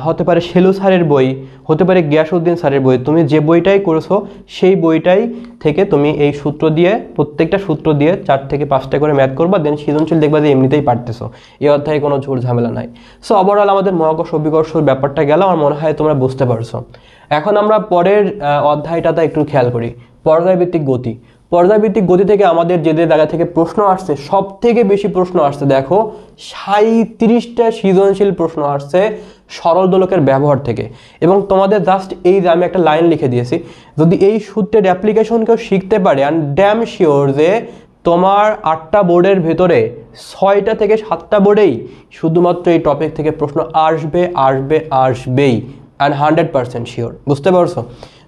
হতে পারে শেলু স্যারের বই, হতে পারে গিয়াসউদ্দিন স্যারের বই, তুমি যে বইটাই করেছো সেই বইটাই থেকে তুমি এই প্রত্যেকটা সূত্র দিয়ে 4 থেকে 5টা করে ম্যাথ করবা, দেন সৃজনশীল দেখবা যে এমনিতেই পারতেছো, এই অধ্যায়ে কোনো ঝুট ঝামেলা নাই। সো ওভারঅল আমাদের মহাকর্ষ অভিকর্ষর ব্যাপারটা গেল, আমার মনে হয় তোমরা বুঝতে পারছো। এখন আমরা পরের অধ্যায়টাতে একটু খেয়াল করি, পর্যায়ভিত্তিক গতি। পর্যায়ভিত্তিক গতি থেকে আমাদের যে জায়গা থেকে প্রশ্ন আসছে, সব থেকে বেশি প্রশ্ন আসছে দেখো 37টা সৃজনশীল প্রশ্ন আসছে সরল দোলকের ব্যবহার থেকে। এবং তোমাদের জাস্ট এই যে আমি একটা লাইন লিখে দিয়েছি, যদি এই সূত্রের অ্যাপ্লিকেশন কেউ শিখতে পারে, অ্যান্ড ড্যাম শিওর যে তোমার 8টা বোর্ডের ভেতরে 6টা থেকে 7টা বোর্ডেই শুধুমাত্র এই টপিক থেকে প্রশ্ন আসবেই, অ্যান্ড 100% শিওর। বুঝতে পারছো?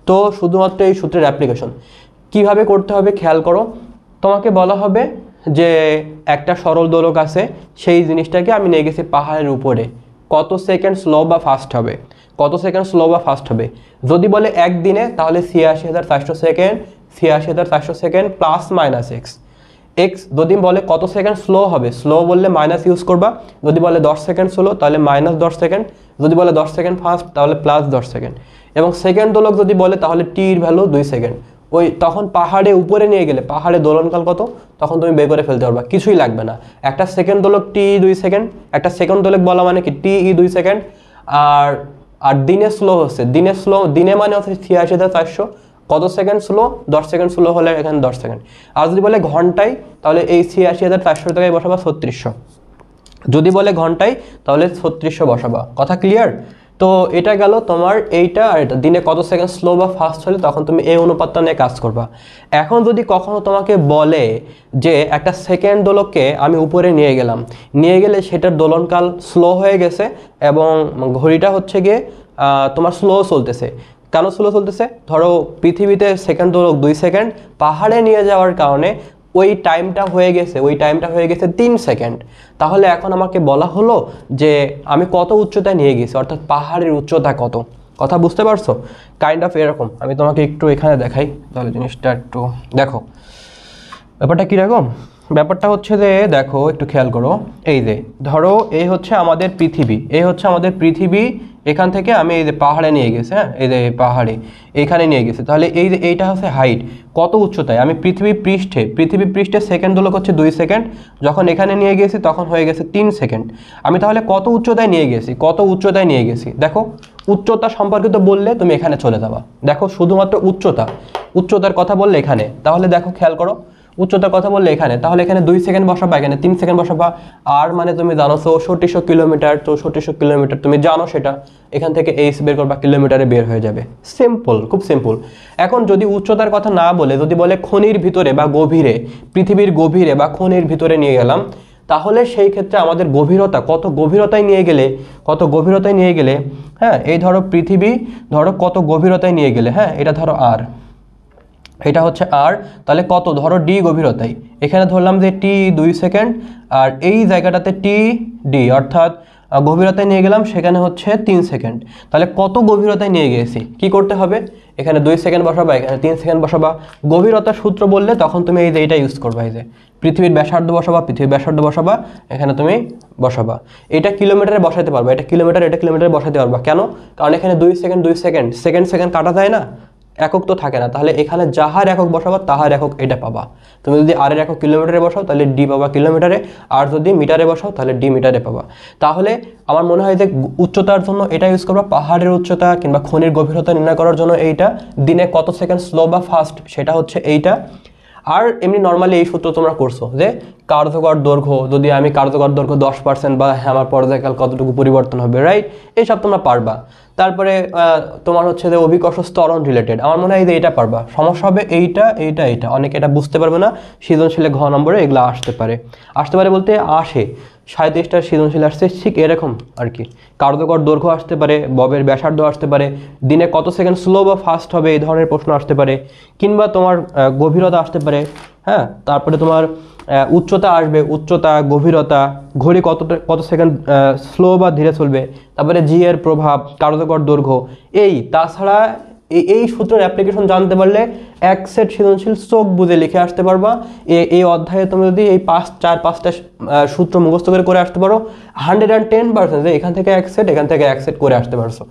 তো শুধুমাত্র এই সূত্রের অ্যাপ্লিকেশন কিভাবে করতে হবে খেয়াল করো। তোমাকে বলা হবে যে একটা সরল দোলক আছে, সেই জিনিসটাকে আমি নিয়ে গেছি পাহাড়ের উপরে, কত সেকেন্ড স্লো বা ফাস্ট হবে, কত সেকেন্ড স্লো বা ফাস্ট হবে। যদি বলে একদিনে, তাহলে ৮৬,৪০০ second, ৮৬,৪০০ second plus minus x. যদি বলে কত সেকেন্ড স্লো হবে, স্লো বললে মাইনাস ইউজ করবা। যদি বলে 10 সেকেন্ড স্লো, তাহলে -10 সেকেন্ড। যদি বলে 10 সেকেন্ড ফাস্ট, তাহলে +10 সেকেন্ড। এবং সেকেন্ড দোলক যদি বলে, তাহলে টির ভ্যালু 2 সেকেন্ড। ওই তখন পাহাড়ে উপরে নিয়ে গেলে পাহাড়ে দোলনকাল কত, তখন তুমি বের করে ফেলতে পারবা, কিছুই লাগবে না। একটা সেকেন্ড দোলক টি 2 সেকেন্ড, একটা সেকেন্ড দোলক বলা মানে কি টি 2 সেকেন্ড। আর দিনে স্লো হচ্ছে, দিনে মানে হচ্ছে ৮৬,৪০০, কত সেকেন্ড স্লো, 10 সেকেন্ড স্লো হলে এখানে 10 সেকেন্ড। আর যদি বলে ঘন্টায়, তাহলে এই ৮৬,৪০০ টাকায় বসাবা ৩৬০০। যদি বলে ঘন্টায়, তাহলে ৩৬০০ বসাবা। কথা ক্লিয়ার? তো এটা গেল তোমার এইটা। আর এটা দিনে কত সেকেন্ড স্লো বা ফাস্ট হলে তখন তুমি এই অনুপাতটা নিয়ে কাজ করবা। এখন যদি কখনো তোমাকে বলে যে একটা সেকেন্ড দোলককে আমি উপরে নিয়ে গেলে সেটার দোলনকাল স্লো হয়ে গেছে এবং ঘড়িটা হচ্ছে গিয়ে তোমার স্লো চলতেছে। কেন স্লো চলতেছে? ধরো পৃথিবীতে সেকেন্ড দোলক 2 সেকেন্ড, পাহাড়ে নিয়ে যাওয়ার কারণে ওই টাইমটা হয়ে গেছে 3 সেকেন্ড। তাহলে এখন আমাকে বলা হলো যে আমি কত উচ্চতায় নিয়ে গেছি, অর্থাৎ পাহাড়ের উচ্চতা কত। কথা বুঝতে পারছো? কাইন্ড অফ এরকম। আমি তোমাকে একটু এখানে দেখাই, তাহলে জিনিসটা একটু দেখো। ব্যাপারটা কীরকম? ব্যাপারটা হচ্ছে যে দেখো, একটু খেয়াল করো। এই যে ধরো এই হচ্ছে আমাদের পৃথিবী, এখান থেকে আমি এই যে পাহাড়ে নিয়ে গেছি, হ্যাঁ, এই যে পাহাড়ে এইখানে নিয়ে গেছি। তাহলে এই যে এইটা হচ্ছে হাইট, কত উচ্চতায় আমি পৃথিবী পৃষ্ঠে সেকেন্ড দোলক হচ্ছে 2 সেকেন্ড, যখন এখানে নিয়ে গেছি তখন হয়ে গেছে 3 সেকেন্ড। আমি তাহলে কত উচ্চতায় নিয়ে গেছি দেখো। উচ্চতা সম্পর্কিত বললে তুমি এখানে চলে যাবা। দেখো শুধুমাত্র উচ্চতার কথা বললে এখানে, তাহলে দেখো খেয়াল করো, উচ্চতার কথা বললে এখানে, তাহলে এখানে 2 সেকেন্ড বসাবা, এখানে 3 সেকেন্ড বসাবা। আর মানে তুমি জানো 6400 কিলোমিটার, 6400 কিলোমিটার তুমি জানো সেটা, এখান থেকে এইচ বের করবা, কিলোমিটারে বের হয়ে যাবে। সিম্পল, খুব সিম্পল। এখন যদি উচ্চতার কথা না বলে, যদি বলে খনির ভিতরে বা গভীরে, পৃথিবীর গভীরে বা খনির ভিতরে নিয়ে গেলাম, তাহলে সেই ক্ষেত্রে আমাদের গভীরতা, কত গভীরতায় নিয়ে গেলে, হ্যাঁ, এই ধরো পৃথিবী, ধরো কত গভীরতায় নিয়ে গেলে, হ্যাঁ, এটা ধরো আর, এটা হচ্ছে আর, তাহলে কত, ধরো ডি গভীরতায়, এখানে ধরলাম যে টি 2 সেকেন্ড, আর এই জায়গাটাতে টি ডি অর্থাৎ গভীরতায় নিয়ে গেলাম, সেখানে হচ্ছে 3 সেকেন্ড। তাহলে কত গভীরতায় নিয়ে গেছি, কি করতে হবে, এখানে 2 সেকেন্ড বসাবা, এখানে 3 সেকেন্ড বসাবা। গভীরতার সূত্র বললে তখন তুমি এই যে এটা ইউজ করবা, এই যে পৃথিবীর ব্যাসার্ধ বসাবা, এখানে তুমি বসাবা। এটা কিলোমিটারে বসাতে পারবা, এটা কিলোমিটারে বসাতে পারবা। কেন? কারণ এখানে 2 সেকেন্ড সেকেন্ড কাটা যায় না, একক তো থাকে না। তাহলে এখানে যাহার একক বসাবা তাহার একক এটা পাবা। তুমি যদি আর এর একক কিলোমিটারে বসাও, তাহলে ডি পাবা কিলোমিটারে, আর যদি মিটারে বসাও তাহলে ডি মিটারে পাবা। তাহলে আমার মনে হয় যে উচ্চতার জন্য এটা ইউজ করবা, পাহাড়ের উচ্চতা কিংবা খনির গভীরতা নির্ণয় করার জন্য এইটা, দিনে কত সেকেন্ড স্লো বা ফাস্ট সেটা হচ্ছে এইটা। আর এমনি নর্মালি এই সূত্র তোমরা করছো যে কার্যকর দৈর্ঘ্য, যদি আমি কার্যকর দৈর্ঘ্য 10% বা আমার পর্যায়কাল কতটুকু পরিবর্তন হবে, রাইট, এইসব তোমরা পারবা। তারপরে তোমার হচ্ছে যে অভিকর্ষ ত্বরণ রিলেটেড, আমার মনে হয় যে এটা পারবা। সমস্যা হবে এইটা, অনেকে এটা বুঝতে পারবে না, সৃজনশীলে ঘ নম্বরে এগুলো আসতে পারে বলতে আসে। 37টার সৃজনশীল আসছে ঠিক এরকম আর কি। কার্যকর দৈর্ঘ্য আসতে পারে, ববের ব্যাসার্ধ আসতে পারে, দিনে কত সেকেন্ড স্লো বা ফাস্ট হবে, এই ধরনের প্রশ্ন আসতে পারে, কিংবা তোমার গভীরতা আসতে পারে, হ্যাঁ। তারপরে তোমার উচ্চতা আসবে, উচ্চতা, গভীরতা, ঘড়ি কত সেকেন্ড স্লো বা ধীরে চলবে, তারপরে জি এর প্রভাব, কার্যকর দৈর্ঘ্য, তাছাড়া এই সূত্রের অ্যাপ্লিকেশন জানতে পারলে এক সেট সৃজনশীল চোখ বুঝে লিখে আসতে পারবা। এই অধ্যায়ে তুমি যদি এই 4-5টা সূত্র মুখস্থ করে আসতে পারো, 110% যে এখান থেকে এক সেট করে আসতে পারছো।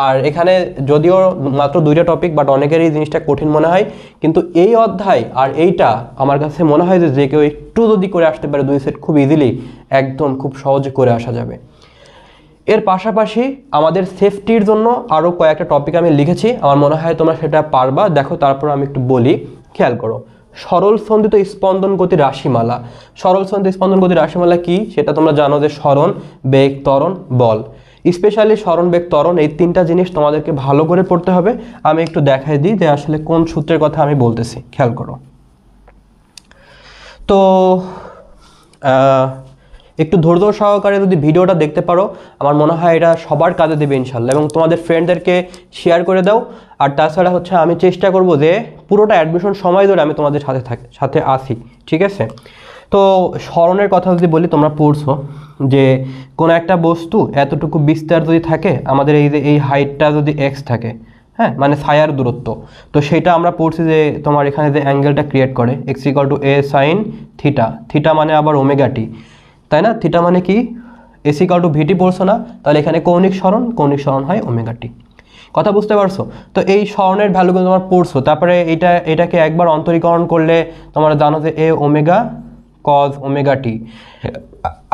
আর এখানে যদিও মাত্র 2টা টপিক, বাট অনেকের এই জিনিসটা কঠিন মনে হয়, কিন্তু এই অধ্যায় আর এইটা আমার কাছে মনে হয় যে কেউ একটু যদি করে আসতে পারে 2 সেট, খুব ইজিলি, একদম খুব সহজে করে আসা যাবে। এর পাশাপাশি আমাদের সেফটির জন্য আরও কয়েকটা টপিক আমি লিখেছি, আমার মনে হয় তোমরা সেটা পারবা। দেখো তারপর আমি একটু বলি, খেয়াল করো। সরল স্পন্দিত স্পন্দন গতি রাশিমালা। সরল স্পন্দিত স্পন্দন গতি রাশিমালা কি সেটা তোমরা জানো যে সরণ, বেগ, ত্বরণ, বল। স্পেশালি সরণ, বেগ, ত্বরণ এই তিনটা জিনিস তোমাদেরকে ভালো করে পড়তে হবে। আমি একটু দেখাই দিই যে আসলে কোন সূত্রের কথা আমি বলতেছি, খেয়াল করো। তো একটু ধৈর্য সহকারে যদি ভিডিওটা দেখতে পারো, আমার মনে হয় এটা সবার কাজে দেবে ইনশাল্লাহ, এবং তোমাদের ফ্রেন্ডদেরকে শেয়ার করে দাও। আর তাছাড়া হচ্ছে আমি চেষ্টা করব যে পুরোটা অ্যাডমিশন সময় ধরে আমি তোমাদের সাথে আসি, ঠিক আছে? তো স্মরণের কথা যদি বলি, তোমরা পড়ছো যে কোনো একটা বস্তু এতটুকু বিস্তার যদি থাকে, আমাদের এই যে এই হাইটটা যদি এক্স থাকে, হ্যাঁ, মানে ছায়ার দূরত্ব, তো সেটা আমরা পড়ছি যে তোমার এখানে যে অ্যাঙ্গেলটা ক্রিয়েট করে x equal to A sine theta, theta মানে আবার ওমেগা টি, তাই না? থিটা মানে কি? এস ইকুয়াল টু ভিটি পড়ছো না? তাহলে এখানে কৌণিক সরণ হয় ওমেগা টি। কথা বুঝতে পারছো? তো এই স্মরণের ভ্যালুগুলো তোমার পড়ছো। তারপরে এটাকে একবার অন্তরীকরণ করলে তোমরা জানো যে এ ওমেগা কজ ওমেগা টি।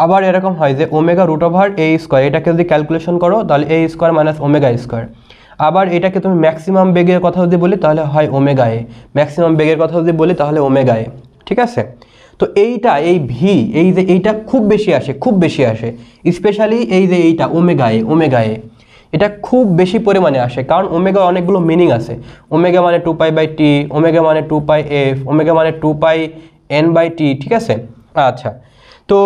আবার এরকম হয় যে omega root over a square, এটাকে যদি ক্যালকুলেশন করো তাহলে এ স্কোয়ার মাইনাস ওমেগা স্কোয়ার। আবার এটাকে তুমি ম্যাক্সিমাম বেগের কথা যদি বলি তাহলে হয় ওমেগা এ, ম্যাক্সিমাম বেগের কথা যদি বলি তাহলে ওমেগা এ, ঠিক আছে? তো এই ভি, এই যে এইটা খুব বেশি আসে স্পেশালি এই যে এইটা ওমেগা এ এটা খুব বেশি পরিমাণে আসে, কারণ ওমেগা অনেকগুলো মিনিং আছে। ওমেগা মানে 2π/t, ওমেগা মানে 2πf, ওমেগা মানে 2πn/t, ঠিক আছে? আচ্ছা, তো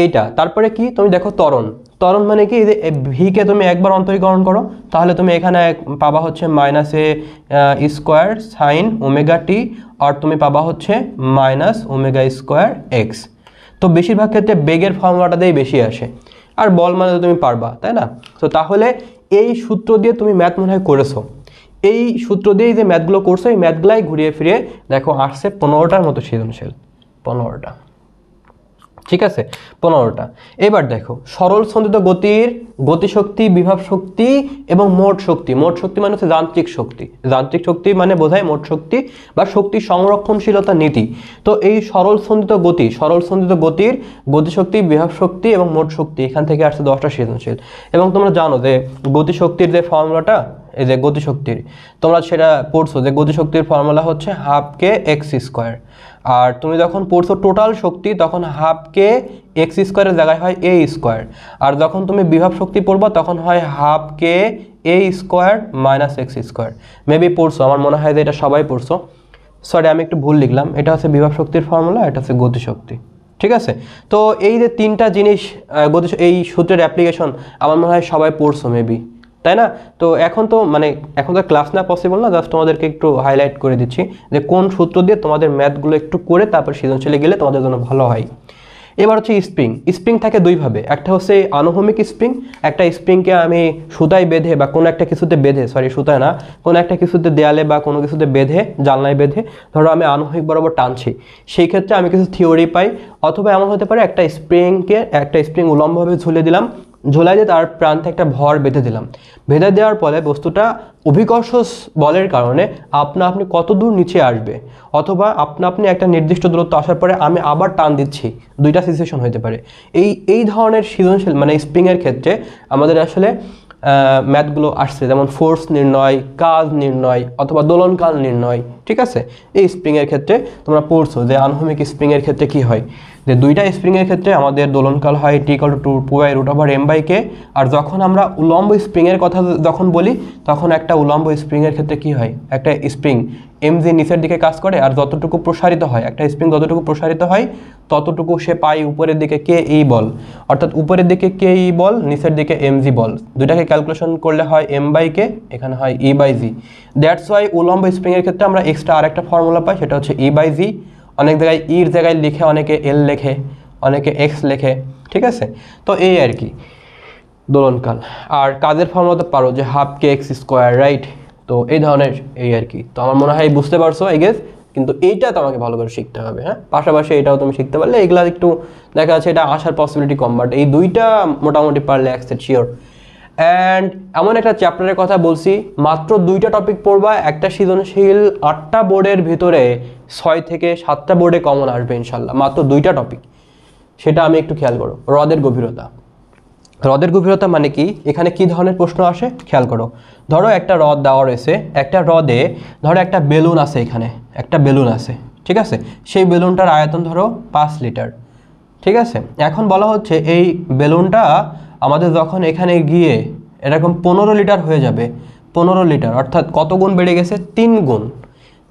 এইটা তারপরে কি তুমি দেখো ত্বরণ মানে কি? এই যে ভিকে তুমি একবার অন্তরীকরণ করো তাহলে তুমি এখানে পাবা হচ্ছে মাইনাস এ স্কোয়ার সাইন ওমেগা টি, আর তুমি পাবা হচ্ছে মাইনাস ওমেগা স্কোয়ার এক্স। তো বেশিরভাগ ক্ষেত্রে বেগের ফর্মুলাটাতেই বেশি আসে, আর বল মানে তুমি পারবা, তাই না? তো তাহলে এই সূত্র দিয়ে তুমি ম্যাথ মনে হয় করেছো, এই সূত্র দিয়েই যে ম্যাথগুলো করছো, এই ম্যাথগুলাই ঘুরিয়ে ফিরিয়ে দেখো আসছে 15টার মতো সৃজনশীল, 15টা, ঠিক আছে? 15টা। এবার দেখো সরল স্পন্দিত গতির গতিশক্তি, বিভব শক্তি এবং মোট শক্তি। মোট শক্তি মানে হচ্ছে যান্ত্রিক শক্তি, যান্ত্রিক শক্তি মানে বোঝায় মোট শক্তি বা শক্তি সংরক্ষণশীলতা নীতি। তো এই সরল স্পন্দিত গতির গতিশক্তি, বিভব শক্তি এবং মোট শক্তি, এখান থেকে আসছে 10টা সৃজনশীল। এবং তোমরা জানো যে গতিশক্তির যে ফর্মুলাটা, এই যে গতিশক্তির তোমরা সেটা পড়ছো যে গতিশক্তির ফর্মুলা হচ্ছে হাফ কে এক্স স্কোয়ার। আর তুমি যখন পড়ছো টোটাল শক্তি তখন হাফ কে এক্স স্কোয়ারের জায়গায় হয় এ স্কোয়ার, আর যখন তুমি বিভব শক্তি পড়বা তখন হয় হাফ কে A square minus X square. Maybe পড়ছো, আমার মনে হয় যে এটা সবাই পড়ছো। সরি, আমি একটু ভুল লিখলাম, এটা হচ্ছে বিভব শক্তির ফর্মুলা, এটা হচ্ছে গতিশক্তি, ঠিক আছে? তো এই যে তিনটা জিনিস এই সূত্রের অ্যাপ্লিকেশন আমার মনে হয় সবাই পড়ছো মেবি, তাই না? তো এখন তো ক্লাস না পসিবল না, জাস্ট তোমাদেরকে একটু হাইলাইট করে দিচ্ছি যে কোন সূত্র দিয়ে তোমাদের ম্যাথগুলো একটু করে তারপর সৃজনশীলে গেলে তোমাদের জন্য ভালো হয়। এবার হচ্ছে স্প্রিং থাকে দুইভাবে, একটা হচ্ছে আনুভূমিক স্প্রিং, একটা স্প্রিংকে আমি সুতায় বেঁধে বা কোনো একটা কিছুতে বেঁধে, সুতায় না, কোনো একটা কিছুতে দেয়ালে বা কোনো কিছুতে বেঁধে, জানলায় বেঁধে ধরো আমি আনুভূমিক বরাবর টানছি, সেই ক্ষেত্রে আমি কিছু থিওরি পাই। অথবা এমন হতে পারে একটা স্প্রিং উলম্বভাবে ঝুলে দিলাম, ঝোলাই দিয়ে তার প্রান্তে একটা ভর বেঁধে দিলাম, বেঁধে দেওয়ার ফলে বস্তুটা অভিকর্ষ বলের কারণে আপনি কত দূর নিচে আসবে, অথবা আপনি একটা নির্দিষ্ট দূরত্ব আসার পরে আমি আবার টান দিচ্ছি, দুইটা সিচুয়েশন হতে পারে। এই ধরনের সৃজনশীল মানে স্প্রিংয়ের ক্ষেত্রে আমাদের আসলে ম্যাথগুলো আসছে, যেমন ফোর্স নির্ণয়, কাজ নির্ণয় অথবা দোলনকাল নির্ণয়, ঠিক আছে? এই স্প্রিংয়ের ক্ষেত্রে তোমরা পড়ছো যে আনুভূমিক স্প্রিংয়ের ক্ষেত্রে কি হয়, যে দুইটা স্প্রিংয়ের ক্ষেত্রে আমাদের দোলনকাল হয় T=2π√m/k। আর যখন আমরা উলম্ব স্প্রিংয়ের কথা যখন বলি তখন একটা উলম্ব স্প্রিংয়ের ক্ষেত্রে কি হয়, একটা স্প্রিং mg নিচের দিকে কাজ করে, আর যতটুকু প্রসারিত হয়, একটা স্প্রিং যতটুকু প্রসারিত হয় ততটুকু সে পায় উপরের দিকে কে ই বল, অর্থাৎ উপরের দিকে কে ই বল, নিচের দিকে mg বল। দুইটাকে ক্যালকুলেশন করলে হয় m/k, এখানে হয় e/g। দ্যাটস ওয়াই উলম্ব স্প্রিংয়ের ক্ষেত্রে আমরা এক্সট্রা আরেকটা ফর্মুলা পাই, সেটা হচ্ছে e/g। অনেক জায়গায় ইর জায়গায় লিখে অনেকে এল লেখে, অনেকে এক্স লেখে, ঠিক আছে? তো এই আর কি দোলনকাল। আর কাজের ফর্মুলা তো পারো যে হাফ কে এক্স স্কোয়ার, রাইট? তো এই ধরনের এই আর কি। তো আমার মনে হয় বুঝতে পারছো আই গেস, কিন্তু এইটা তোমাকে ভালো করে শিখতে হবে, হ্যাঁ? পাশাপাশি এটাও তুমি শিখতে পারলে এগুলা একটু দেখা যাচ্ছে এটা আসার পসিবিলিটি কম, বাট এই দুইটা মোটামুটি পারলে অ্যাকসেপ্ট শিওর। অ্যান্ড এমন একটা চ্যাপ্টারের কথা বলছি, মাত্র 2টা টপিক পড়বা, একটা সৃজনশীল 8টা বোর্ডের ভিতরে 6 থেকে 7টা বোর্ডে কমন আসবে ইনশাল্লাহ, মাত্র 2টা টপিক। সেটা আমি একটু খেয়াল করো। হ্রদের গভীরতা মানে কি, এখানে কি ধরনের প্রশ্ন আসে খেয়াল করো। ধরো একটা হ্রদ দেওয়া রয়েছে, একটা হ্রদে ধরো একটা বেলুন আছে, এখানে একটা বেলুন আছে, ঠিক আছে, সেই বেলুনটার আয়তন ধরো 5 লিটার। ঠিক আছে, এখন বলা হচ্ছে এই বেলুনটা আমাদের যখন এখানে গিয়ে এরকম 15 লিটার হয়ে যাবে, 15 লিটার অর্থাৎ কত গুণ বেড়ে গেছে? 3 গুণ।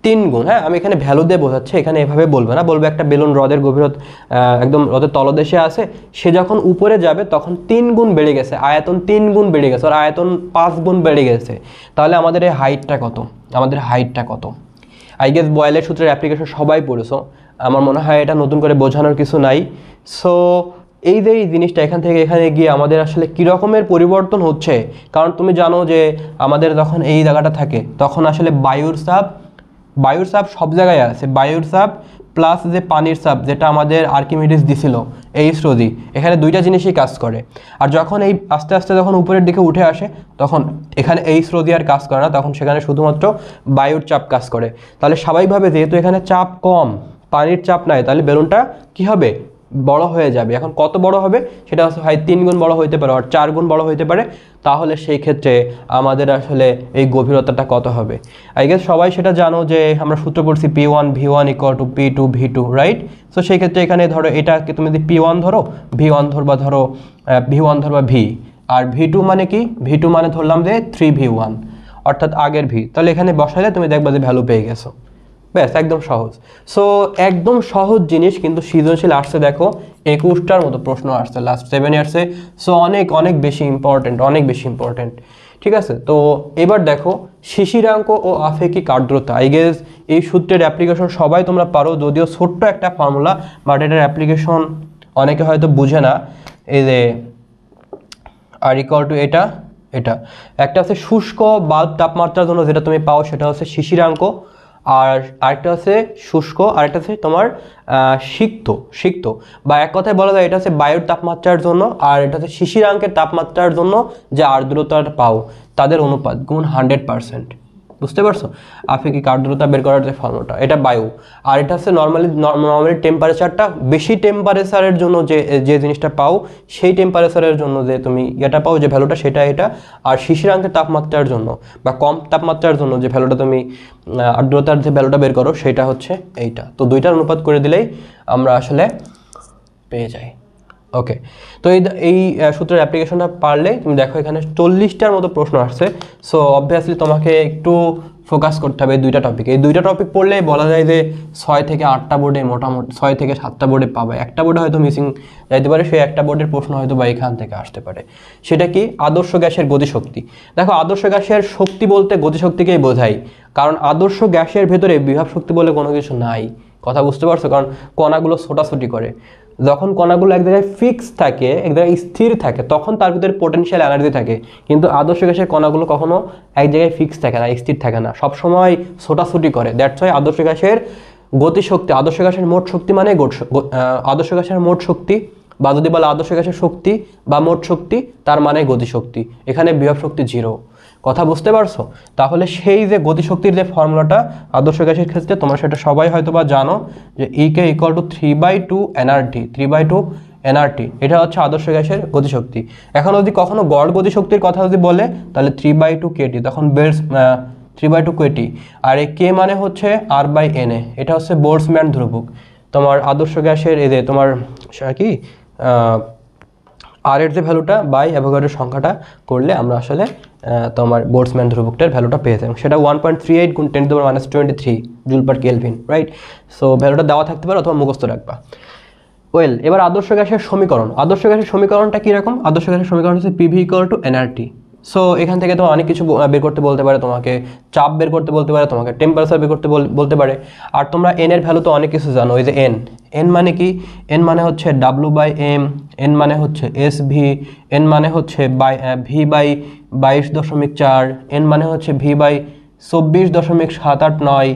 3 গুণ। হ্যাঁ, আমি এখানে ভ্যালু দিয়ে বোঝাচ্ছি, এখানে এভাবে বলবে না, বলবে একটা বেলুন হ্রদের গভীরতা একদম হ্রদের তলদেশে আছে, সে যখন উপরে যাবে তখন 3 গুণ বেড়ে গেছে, আয়তন 3 গুণ বেড়ে গেছে, আর আয়তন 5 গুণ বেড়ে গেছে। তাহলে আমাদের এই হাইটটা কত? আমাদের হাইটটা কত? আই গেস বয়েলের সূত্রের অ্যাপ্লিকেশন সবাই পড়েছো, আমার মনে হয় এটা নতুন করে বোঝানোর কিছু নাই। সো এই যে এই জিনিসটা এখান থেকে এখানে গিয়ে আমাদের আসলে কী রকমের পরিবর্তন হচ্ছে, কারণ তুমি জানো যে আমাদের যখন এই জায়গাটা থাকে তখন আসলে বায়ুর চাপ সব জায়গায় আছে, বায়ুর চাপ প্লাস যে পানির চাপ যেটা আমাদের আর্কিমিডিস দিছিল এইচ রো জি, এখানে দুইটা জিনিসই কাজ করে। আর যখন এই আস্তে আস্তে যখন উপরের দিকে উঠে আসে তখন এখানে এইচ রো জি আর কাজ করে না, তখন সেখানে শুধুমাত্র বায়ুর চাপ কাজ করে। তাহলে স্বাভাবিকভাবে যেহেতু এখানে চাপ কম, পানির চাপ নাই, তাহলে বেলুনটা কী হবে? বড় হয়ে যাবে। এখন কত বড় হবে সেটা হচ্ছে হয় 3 গুণ বড় হইতে পারে আর 4 গুণ বড় হইতে পারে। তাহলে সেই ক্ষেত্রে আমাদের আসলে এই গভীরতাটা কত হবে? আই গেস সবাই সেটা জানো যে আমরা সূত্র পড়ছি P1 V1 = P2 V2, right? So সেই ক্ষেত্রে এখানে ধরো এটাকে তুমি যদি P1 ধরো, V1 ধরবা, ধরো V1 ধরবা V, আর V2 মানে কি? V2 মানে ধরলাম যে 3V1 অর্থাৎ আগের V। তাহলে এখানে বসাইলে তুমি দেখবা যে ভ্যালু পেয়ে গেছো। ব্যাস, একদম সহজ। সো একদম সহজ জিনিস, কিন্তু সৃজনশীল আসছে দেখো 21টার মতো প্রশ্ন আসছে লাস্ট 7 ইয়ার্সে। সো অনেক অনেক বেশি ইম্পর্টেন্ট, অনেক বেশি ইম্পর্টেন্ট। ঠিক আছে, তো এবার দেখো শিশিরাঙ্ক ও আপেক্ষিক আর্দ্রতা। আই গেস এই সূত্রের অ্যাপ্লিকেশন সবাই তোমরা পারো, যদিও ছোট্ট একটা ফর্মুলা, বাট এটার অ্যাপ্লিকেশন অনেকে হয়তো বুঝে না। এই যে আর ইকুয়াল টু এটা একটা হচ্ছে শুষ্ক বাল্ব তাপমাত্রার জন্য যেটা তুমি পাও সেটা হচ্ছে শিশিরাঙ্ক, আর আরেকটা হচ্ছে শুষ্ক, আরেকটা হচ্ছে তোমার সিক্ত, বা এক কথায় বলা যায় এটা হচ্ছে বায়ুর তাপমাত্রার জন্য, আর এটা হচ্ছে শিশিরাঙ্কের তাপমাত্রার জন্য যে আর্দ্রতাটা পাও তাদের অনুপাত গুণ 100%। বুঝতে পারছো? আপেক্ষিক আর্দ্রতা বের করার যে ফর্মুলাটা, এটা বায়ু। আর এটা হচ্ছে নর্মালি টেম্পারেচারটা, বেশি টেম্পারেচারের জন্য যে জিনিসটা পাও, সেই টেম্পারেচারের জন্য যে তুমি এটা পাও যে ভ্যালুটা, সেটা এটা। আর শিশিরাঙ্কের তাপমাত্রার জন্য বা কম তাপমাত্রার জন্য যে ভ্যালুটা তুমি আর্দ্রতার যে ভ্যালুটা বের করো সেটা হচ্ছে এইটা। তো দুইটার অনুপাত করে দিলেই আমরা আসলে পেয়ে যাই। ওকে, তো এই সূত্রের অ্যাপ্লিকেশনটা পারলে তুমি দেখো এখানে 40টার মতো প্রশ্ন আসছে। সো অবভিয়াসলি তোমাকে একটু ফোকাস করতে হবে এই দুইটা টপিকে। এই দুইটা টপিক পড়লেই বলা যায় যে 6 থেকে 8টা বোর্ডে, মোটামুটি 6 থেকে 7টা বোর্ডে পাবে। একটা বোর্ডে হয়তো মিসিং যাইতে পারে, সেই একটা বোর্ডের প্রশ্ন হয়তো বা এখান থেকে আসতে পারে। সেটা কি? আদর্শ গ্যাসের গতিশক্তি। দেখো আদর্শ গ্যাসের শক্তি বলতে গতিশক্তিকেই বোঝাই, কারণ আদর্শ গ্যাসের ভেতরে বিভব শক্তি বলে কোনো কিছু নাই। কথা বুঝতে পারছো? কারণ কণাগুলো ছোটাছুটি করে। যখন কণাগুলো এক জায়গায় ফিক্স থাকে, এক জায়গায় স্থির থাকে, তখন তার ভিতরে পোটেনশিয়াল এনার্জি থাকে। কিন্তু আদর্শ গ্যাসের কণাগুলো কখনো এক জায়গায় ফিক্স থাকে না, স্থির থাকে না, সবসময় ছোটাছুটি করে। দ্যাটস ওয়াই আদর্শ গ্যাসের গতিশক্তি, আদর্শ গ্যাসের মোট শক্তি মানে আদর্শ গ্যাসের মোট শক্তি, বা যদি বলে আদর্শ গ্যাসের শক্তি বা মোট শক্তি, তার মানে গতিশক্তি। এখানে বিভব শক্তি 0। কথা বুঝতে পারছো? তাহলে সেই যে গতিশক্তির যে ফর্মুলাটা আদর্শ গ্যাসের ক্ষেত্রে, তোমরা সেটা সবাই হয়তো বা জানো যে ইকে ইকুয়াল টু 3/2 এনআরটি, 3/2 এনআরটি। এটা হচ্ছে আদর্শ গ্যাসের গতিশক্তি। এখন যদি কখনো গড় গতিশক্তির কথা যদি বলে তাহলে 3/2 কেটি, তখন বেলস 3/2 কেটি। আর এই কে মানে হচ্ছে R/NA, এটা হচ্ছে বোল্টজম্যান ধ্রুবক। তোমার আদর্শ গ্যাসের এই যে তোমার কি আর এর যে ভ্যালুটা বাই অ্যাভোগাড্রোর সংখ্যাটা করলে আমরা আসলে তোমার বোল্টজম্যান ধ্রুবকটার ভ্যালুটা পেয়ে যাই। সেটা 1.38 × 10⁻23 joule per kelvin, right? So ভ্যালুটা দেওয়া থাকতে পারে অথবা মুখস্থ রাখবা। ওয়েল, এবার আদর্শ গ্যাসের সমীকরণ। আদর্শ গ্যাসের সমীকরণটা কীরকম? আদর্শ গ্যাসের সমীকরণ হচ্ছে PV = nRT। সো এখান থেকে তোমার অনেক কিছু বের করতে বলতে পারে, তোমাকে চাপ বের করতে বলতে পারে, তোমাকে টেম্পারেচার বের করতে বলতে পারে। আর তোমরা এন এর ভ্যালু তো অনেক কিছু জানো। এই যে এন মানে কি? এন মানে হচ্ছে W/m, এন মানে হচ্ছে SV, এন মানে হচ্ছে V/22.4, এন মানে হচ্ছে V/24.789,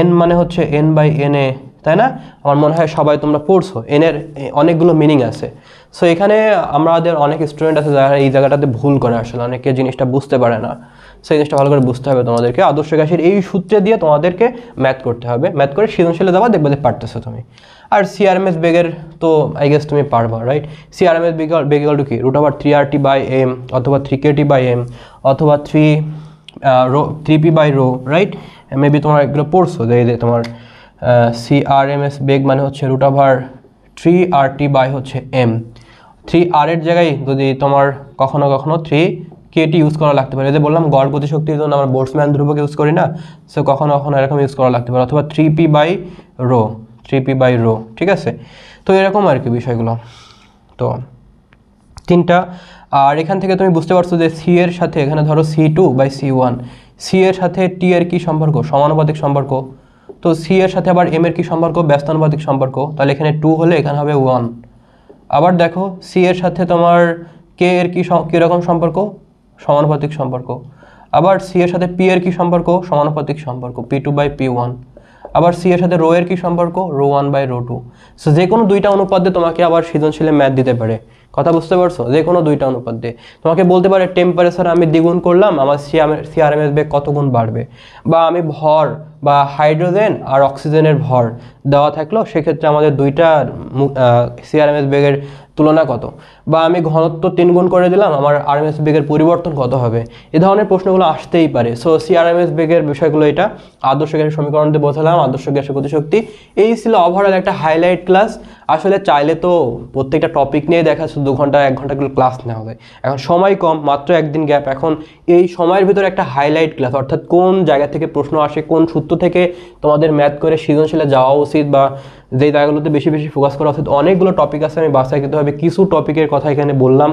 এন মানে হচ্ছে N/NA, তাই না? আমার মনে হয় সবাই তোমরা পড়ছো। এনের অনেকগুলো মিনিং আছে। সো এখানে আমাদের অনেক স্টুডেন্ট আছে যারা এই জায়গাটাতে ভুল করে, আসলে অনেকে জিনিসটা বুঝতে পারে না। সেই জিনিসটা ভালো করে বুঝতে হবে তোমাদেরকে। আদর্শ গ্যাসের এই সূত্রে দিয়ে তোমাদেরকে ম্যাথ করতে হবে, ম্যাথ করে সৃজনশীলে যাবা, দেখবে যে পারতেছো তুমি। আর CRMS বেগের তো আই গেস তুমি পারবা, right? CRMS beg equal to কি? √3RT/m অথবা 3KT/m অথবা 3p/ρ, রাইট? মেবি তোমরা এগুলো পড়ছো যে এই যে তোমার CRMS বেগ মানে হচ্ছে √3RT বাই হচ্ছে m। 3R এর জায়গায় যদি তোমার কখনো কখনো 3KT ইউজ করা লাগতে পারে, যে বললাম গড় গতিশক্তির জন্য আমরা বোল্টজম্যান ধ্রুবক ইউজ করি না, সো কখনো কখনো এরকম ইউজ করা লাগতে পারে, অথবা 3P/ρ, ঠিক আছে। তো এরকম আর কি বিষয়গুলো। তো তিনটা। আর এখান থেকে তুমি বুঝতে পারছো যে সি এর সাথে এখানে ধরো C2/C1, সি এর সাথে টি এর কি সম্পর্ক, সমানুপাতিক সম্পর্ক। তো সি এর সাথে আবার এম এর কি সম্পর্ক, ব্যস্তানুপাতিক সম্পর্ক, তাহলে এখানে 2 হলে এখানে হবে 1। আবার দেখো সি এর সাথে তোমার কে এর কীরকম সম্পর্ক, সমানুপাতিক সম্পর্ক। আবার সি এর সাথে পি এর কি সম্পর্ক, সমানুপাতিক সম্পর্ক, P2/P1। আবার সি এর সাথে রো এর কি সম্পর্ক, ρ1/ρ2। সো যে কোনো দুইটা অনুপাত দিয়ে তোমাকে আবার সৃজনশীলে ম্যাথ দিতে পারে, কথা বুঝতে পারছো, যে কোনো দুইটা অনুপাত দিয়ে তোমাকে বলতে পারে টেম্পারেচার আমি দ্বিগুণ করলাম, আমার CRMS বেগ কত গুণ বাড়বে, বা আমি ভর বা হাইড্রোজেন আর অক্সিজেনের ভর দেওয়া থাকলো, সেক্ষেত্রে আমাদের দুইটা CRMS বেগের তুলনা কত, বা আমি ঘনত্ব 3 গুণ করে দিলাম, আমার RMS বেগের পরিবর্তন কত হবে। এই ধরনের প্রশ্নগুলো আসতেই পারে। সো CRMS বেগের বিষয়গুলো এটা আদর্শ গ্যাসের সমীকরণ দিয়ে বোঝালাম, আদর্শ গ্যাসের গতিশক্তি। এই ছিল ওভারঅল একটা হাইলাইট ক্লাস। আসলে চাইলে তো প্রত্যেকটা টপিক নিয়ে দেখা 2 ঘন্টা 1 ঘন্টা ক্লাস নেওয়া যায়, এখন সময় কম, মাত্র একদিন গ্যাপ। এখন এই সময়ের ভিতরে একটা হাইলাইট ক্লাস, অর্থাৎ কোন জায়গা থেকে প্রশ্ন আসে, কোন সূত্র থেকে তোমাদের ম্যাথ করে সৃজনশীলে যাওয়া উচিত, বা যেই জায়গাগুলোতে বেশি বেশি ফোকাস করা উচিত। অনেকগুলো টপিক আছে, আমি বাসায় কিন্তু হবে কিছু টপিকের কথা এখানে বললাম,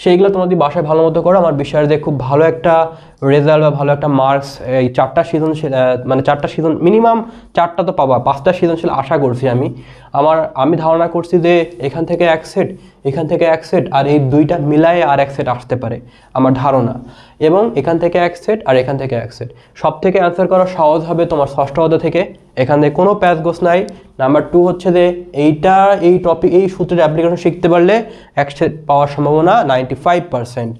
সেইগুলো তোমার যদি বাসায় ভালো মতো করো, আমার বিশ্বাস যে খুব ভালো একটা রেজাল্ট বা ভালো একটা মার্কস, এই 4টা সৃজনশীল মানে 4টা সৃজন মিনিমাম 4টা তো পাবা, 5টা সৃজনশীল আশা করছি আমি ধারণা করছি যে এখান থেকে এক সেট, এখান থেকে এক সেট, আর এই দুইটা মিলায়ে আর এক সেট আসতে পারে আমার ধারণা, এবং এখান থেকে এক সেট আর এখান থেকে এক সেট। সব থেকে অ্যান্সার করা সহজ হবে তোমার ষষ্ঠ অধ্যায় থেকে, এখানে কোনো প্যাচগোছ নাই। নাম্বার 2 হচ্ছে যে এই টপিক এই সূত্রের অ্যাপ্লিকেশন শিখতে পারলে এক সেট পাওয়ার সম্ভাবনা 95%।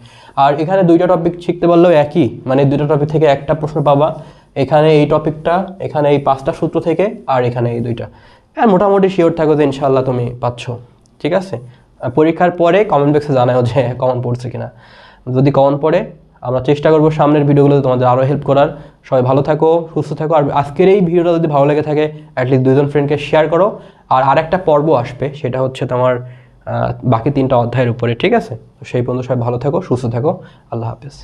আর এখানে দুইটা টপিক শিখতে পারলেও একই, মানে দুইটা টপিক থেকে একটা প্রশ্ন পাবা, এখানে এই টপিকটা, এখানে এই 5টা সূত্র থেকে, আর এখানে এই দুইটা। হ্যাঁ, মোটামুটি শিওর থাকো যে ইনশাল্লাহ তুমি পাচ্ছ, ঠিক আছে। পরীক্ষার পরে কমেন্ট বক্সে জানাও যে কমন পড়ছে কিনা। যদি কমন পড়ে আমরা চেষ্টা করবো সামনের ভিডিওগুলোতে তোমাদের আরও হেল্প করার। সবাই ভালো থাকো, সুস্থ থাকো। আর আজকের এই ভিডিওটা যদি ভালো লেগে থাকে অ্যাটলিস্ট 2জন ফ্রেন্ডকে শেয়ার করো। আর আরেকটা পর্ব আসবে, সেটা হচ্ছে তোমার বাকি 3টা অধ্যায়ের উপরে, ঠিক আছে। তো সেই পর্যন্ত সবাই ভালো থাকো, সুস্থ থাকো। আল্লাহ হাফেজ।